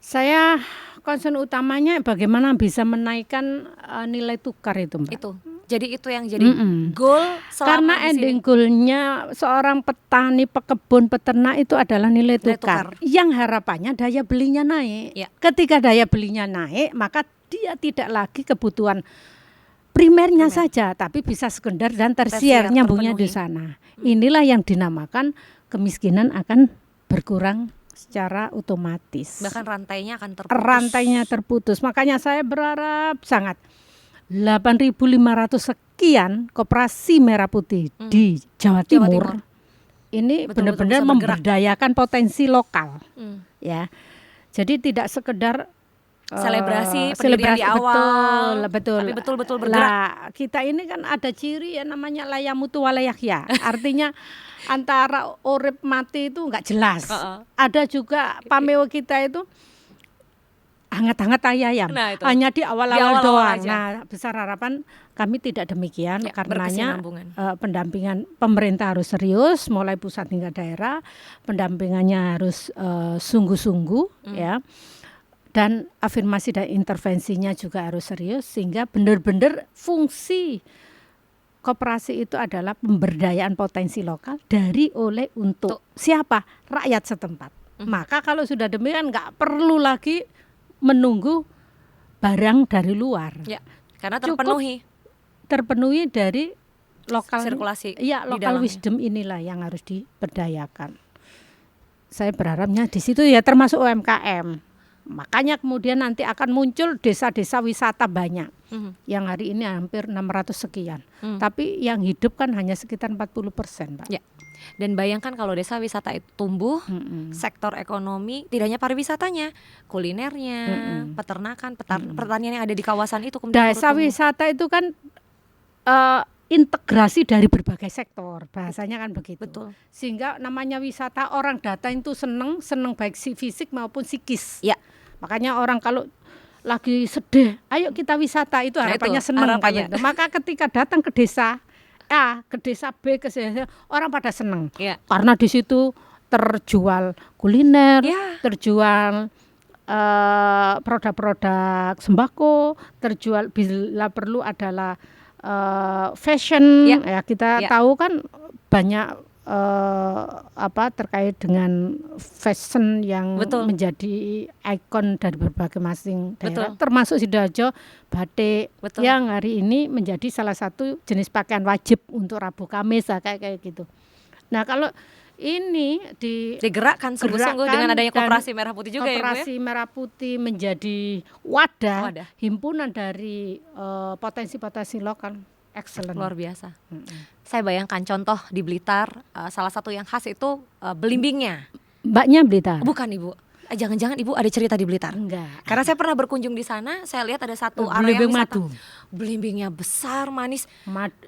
Speaker 1: Saya concern utamanya bagaimana bisa menaikkan nilai tukar itu, Mbak.
Speaker 2: Itu. Jadi itu yang jadi
Speaker 1: Mm-mm.
Speaker 2: goal
Speaker 1: Karena
Speaker 2: selama di sini.
Speaker 1: ending goal-nya seorang petani, pekebun, peternak itu adalah nilai tukar. Yang harapannya daya belinya naik.
Speaker 2: Ya.
Speaker 1: Ketika daya belinya naik, maka dia tidak lagi kebutuhan primernya saja, tapi bisa sekunder dan tersier nyambungnya di sana. Inilah yang dinamakan kemiskinan akan berkurang secara otomatis.
Speaker 2: Bahkan rantainya akan terputus.
Speaker 1: Rantainya terputus. Makanya saya berharap sangat 8.500 sekian koperasi merah putih di Jawa Timur. Ini benar-benar memberdayakan potensi lokal. Ya. Jadi tidak sekedar
Speaker 2: selebrasi pendirian di awal,
Speaker 1: betul.
Speaker 2: Tapi betul-betul bergerak.
Speaker 1: Lah, kita ini kan ada ciri ya namanya layamutu walayahya. Artinya antara urip mati itu enggak jelas. Ada juga pameo kita itu hangat-hangat ayam.
Speaker 2: Nah, itu.
Speaker 1: Hanya di awal-awal doang.
Speaker 2: Aja.
Speaker 1: Nah, besar harapan kami tidak demikian,
Speaker 2: ya,
Speaker 1: karenanya pendampingan pemerintah harus serius mulai pusat hingga daerah. Pendampingannya harus sungguh-sungguh ya. Dan afirmasi dan intervensinya juga harus serius sehingga benar-benar fungsi koperasi itu adalah pemberdayaan potensi lokal dari oleh untuk siapa? Rakyat setempat. Maka kalau sudah demikian nggak perlu lagi menunggu barang dari luar.
Speaker 2: Ya, karena terpenuhi
Speaker 1: dari lokal
Speaker 2: sirkulasi.
Speaker 1: Iya, lokal wisdom inilah yang harus diberdayakan. Saya berharapnya di situ ya termasuk UMKM. Makanya kemudian nanti akan muncul desa-desa wisata banyak. Yang hari ini hampir 600 sekian. Tapi yang hidup kan hanya sekitar 40%, Pak.
Speaker 2: Ya. Dan bayangkan kalau desa wisata itu tumbuh, sektor ekonomi, tidak hanya pariwisatanya, kulinernya, peternakan, pertanian yang ada di kawasan itu.
Speaker 1: Desa wisata itu kan integrasi dari berbagai sektor, bahasanya kan begitu.
Speaker 2: Betul.
Speaker 1: Sehingga namanya wisata, orang datang itu seneng baik fisik maupun psikis.
Speaker 2: Ya.
Speaker 1: Makanya orang kalau lagi sedih, ayo kita wisata, itu harapannya seneng. Maka ketika datang ke desa A, ke desa B, ke desa orang pada seneng.
Speaker 2: Ya.
Speaker 1: Karena di situ terjual kuliner, terjual produk-produk sembako, terjual bila perlu adalah fashion. Ya kita tahu kan banyak terkait dengan fashion yang menjadi ikon dari berbagai masing daerah, termasuk Sidoarjo batik yang hari ini menjadi salah satu jenis pakaian wajib untuk Rabu Kamis kayak gitu. Nah, kalau ini
Speaker 2: digerakkan sungguh-sungguh dengan adanya Koperasi Merah Putih juga
Speaker 1: Koperasi Merah Putih menjadi wadah himpunan dari potensi-potensi lokal. Excellent.
Speaker 2: Luar biasa. Saya bayangkan contoh di Blitar, salah satu yang khas itu belimbingnya.
Speaker 1: Mbaknya Blitar?
Speaker 2: Bukan, Ibu. Jangan-jangan Ibu ada cerita di Blitar?
Speaker 1: Enggak.
Speaker 2: Karena saya pernah berkunjung di sana, saya lihat ada satu area wisata. Belimbingnya besar, manis.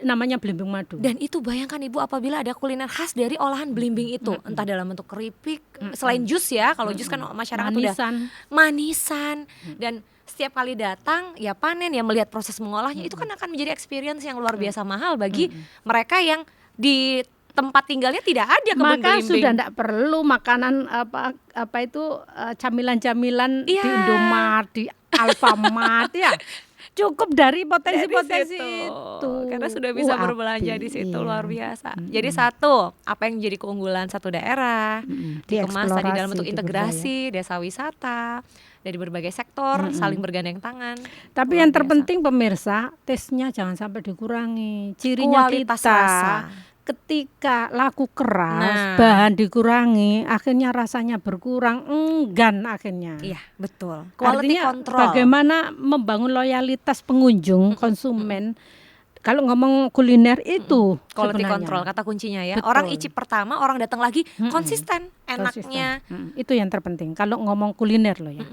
Speaker 1: Namanya belimbing madu.
Speaker 2: Dan itu bayangkan Ibu apabila ada kuliner khas dari olahan belimbing itu, entah dalam bentuk keripik, selain jus ya, kalau jus kan masyarakat udah manisan. Dan setiap kali datang ya panen ya melihat proses mengolahnya, itu kan akan menjadi experience yang luar biasa mahal bagi mereka yang di tempat tinggalnya tidak ada kebun belimbing.
Speaker 1: Maka sudah tidak perlu makanan apa itu camilan-camilan di Indomaret, di Alfamart ya. Cukup dari potensi-potensi itu.
Speaker 2: Karena sudah bisa berbelanja di situ, luar biasa. Jadi satu, apa yang menjadi keunggulan satu daerah, dikemas tadi dalam bentuk integrasi, desa wisata. dari berbagai sektor, saling bergandeng tangan.
Speaker 1: Tapi
Speaker 2: Luar
Speaker 1: yang
Speaker 2: biasa.
Speaker 1: terpenting pemirsa, tesnya jangan sampai dikurangi. Cirinya
Speaker 2: Kualitas
Speaker 1: kita
Speaker 2: rasa.
Speaker 1: ketika laku keras,
Speaker 2: Nah.
Speaker 1: bahan dikurangi, akhirnya rasanya berkurang, enggan akhirnya.
Speaker 2: Iya, betul. Quality
Speaker 1: Artinya
Speaker 2: control.
Speaker 1: bagaimana membangun loyalitas pengunjung, konsumen. Kalau ngomong kuliner itu
Speaker 2: Quality
Speaker 1: sebenarnya.
Speaker 2: control kata kuncinya ya.
Speaker 1: Betul.
Speaker 2: Orang icip pertama, orang datang lagi konsisten, enaknya.
Speaker 1: Konsisten. Itu yang terpenting. Kalau ngomong kuliner loh ya.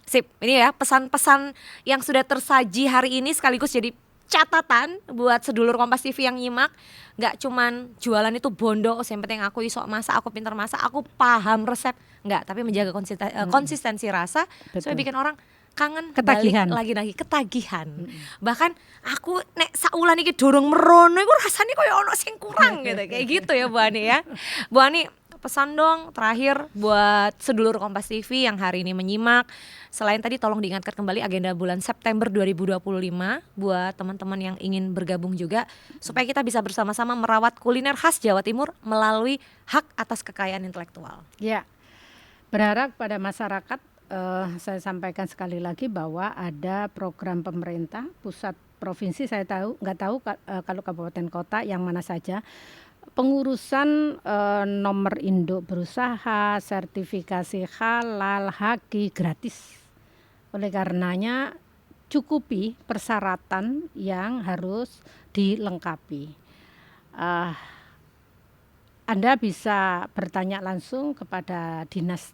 Speaker 2: Sip, ini ya pesan-pesan yang sudah tersaji hari ini sekaligus jadi catatan buat sedulur Kompas TV yang nyimak. Gak cuman jualan itu bondo, yang penting aku iso masak, aku pintar masak, aku paham resep. Enggak, tapi menjaga konsistensi rasa supaya bikin orang kangen,
Speaker 1: Ketagihan.
Speaker 2: balik lagi ketagihan. Bahkan aku nek saulan iki dorong merono iku rasane koyo ono sing kurang gitu. Kayak gitu ya Bu Ani ya. Bu Ani, pesan dong terakhir buat sedulur Kompas TV yang hari ini menyimak. Selain tadi tolong diingatkan kembali agenda bulan September 2025 buat teman-teman yang ingin bergabung juga supaya kita bisa bersama-sama merawat kuliner khas Jawa Timur melalui hak atas kekayaan intelektual.
Speaker 1: Ya, berharap pada masyarakat, saya sampaikan sekali lagi bahwa ada program pemerintah pusat, provinsi, saya nggak tahu kalau kabupaten kota yang mana saja, pengurusan nomor induk berusaha, sertifikasi halal, haki gratis. Oleh karenanya cukupi persyaratan yang harus dilengkapi. Anda bisa bertanya langsung kepada dinas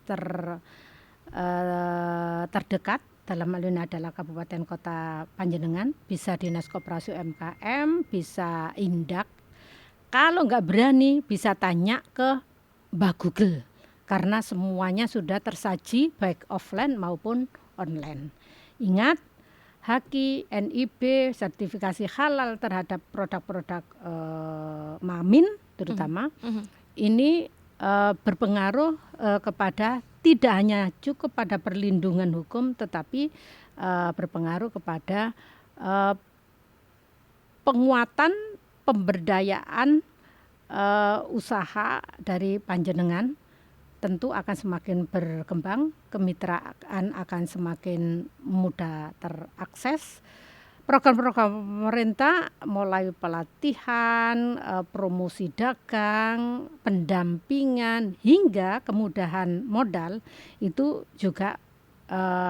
Speaker 1: terdekat, dalam hal ini adalah Kabupaten Kota Panjenengan, bisa Dinas Koperasi UMKM, bisa Indak. Kalau nggak berani bisa tanya ke Mbah Google, karena semuanya sudah tersaji baik offline maupun online. Ingat, Haki, NIB, sertifikasi halal terhadap produk-produk Mamin terutama, ini berpengaruh kepada tidak hanya cukup pada perlindungan hukum, tetapi berpengaruh kepada penguatan pemberdayaan usaha dari panjenengan. Tentu akan semakin berkembang, kemitraan akan semakin mudah terakses. Program-program pemerintah mulai pelatihan, promosi dagang, pendampingan hingga kemudahan modal itu juga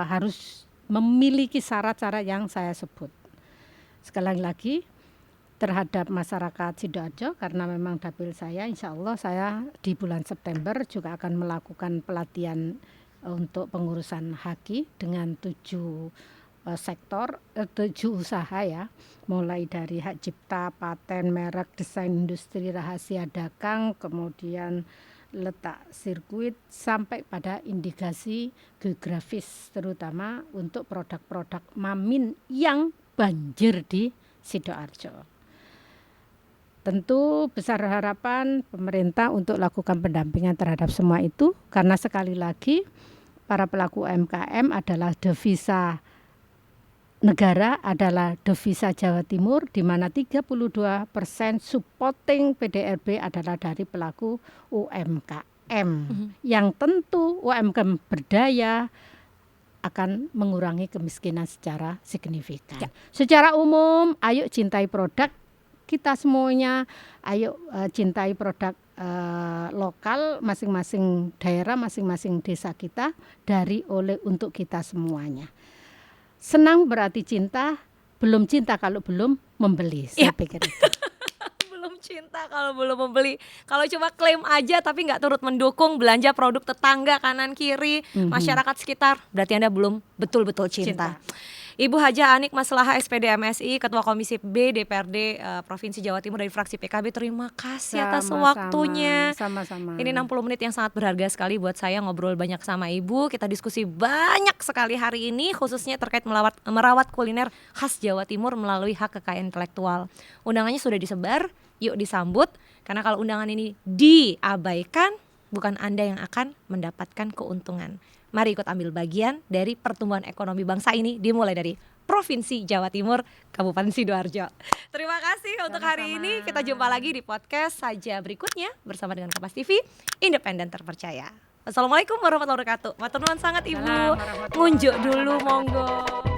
Speaker 1: harus memiliki syarat-syarat yang saya sebut. Sekali lagi, terhadap masyarakat Sidoarjo, karena memang dapil saya, insya Allah saya di bulan September juga akan melakukan pelatihan untuk pengurusan haki dengan 7 sektor, 7 usaha ya, mulai dari hak cipta, paten, merek, desain industri, rahasia dagang, kemudian letak sirkuit sampai pada indikasi geografis, terutama untuk produk-produk Mamin yang banjir di Sidoarjo. Tentu besar harapan pemerintah untuk lakukan pendampingan terhadap semua itu, karena sekali lagi para pelaku UMKM adalah devisa negara, adalah devisa Jawa Timur, di mana 32% supporting PDRB adalah dari pelaku UMKM. Yang tentu UMKM berdaya akan mengurangi kemiskinan secara signifikan. Secara umum, ayo cintai produk kita semuanya, ayo cintai produk lokal masing-masing daerah, masing-masing desa kita, dari oleh untuk kita semuanya. Senang berarti cinta, belum cinta kalau belum membeli. Saya pikir itu.
Speaker 2: Belum cinta kalau belum membeli. Kalau cuma klaim aja tapi nggak turut mendukung belanja produk tetangga kanan kiri, masyarakat sekitar, berarti Anda belum betul-betul cinta. Ibu Hajah Anik Maslahah SPD MSI, Ketua Komisi B DPRD Provinsi Jawa Timur dari fraksi PKB, terima kasih atas waktunya.
Speaker 1: Sama-sama.
Speaker 2: Ini 60 menit yang sangat berharga sekali buat saya, ngobrol banyak sama Ibu. Kita diskusi banyak sekali hari ini, khususnya terkait merawat kuliner khas Jawa Timur melalui hak kekayaan intelektual. Undangannya sudah disebar, yuk disambut. Karena kalau undangan ini diabaikan, bukan Anda yang akan mendapatkan keuntungan. Mari ikut ambil bagian dari pertumbuhan ekonomi bangsa ini, dimulai dari Provinsi Jawa Timur, Kabupaten Sidoarjo. Terima kasih untuk hari ini. Kita jumpa lagi di podcast saja berikutnya bersama dengan Kompas TV, independen terpercaya. Assalamualaikum warahmatullahi wabarakatuh. Matur nuwun sangat Ibu.
Speaker 1: Salam warahmatullahi
Speaker 2: Ngunjuk dulu
Speaker 1: wabarakatuh.
Speaker 2: monggo.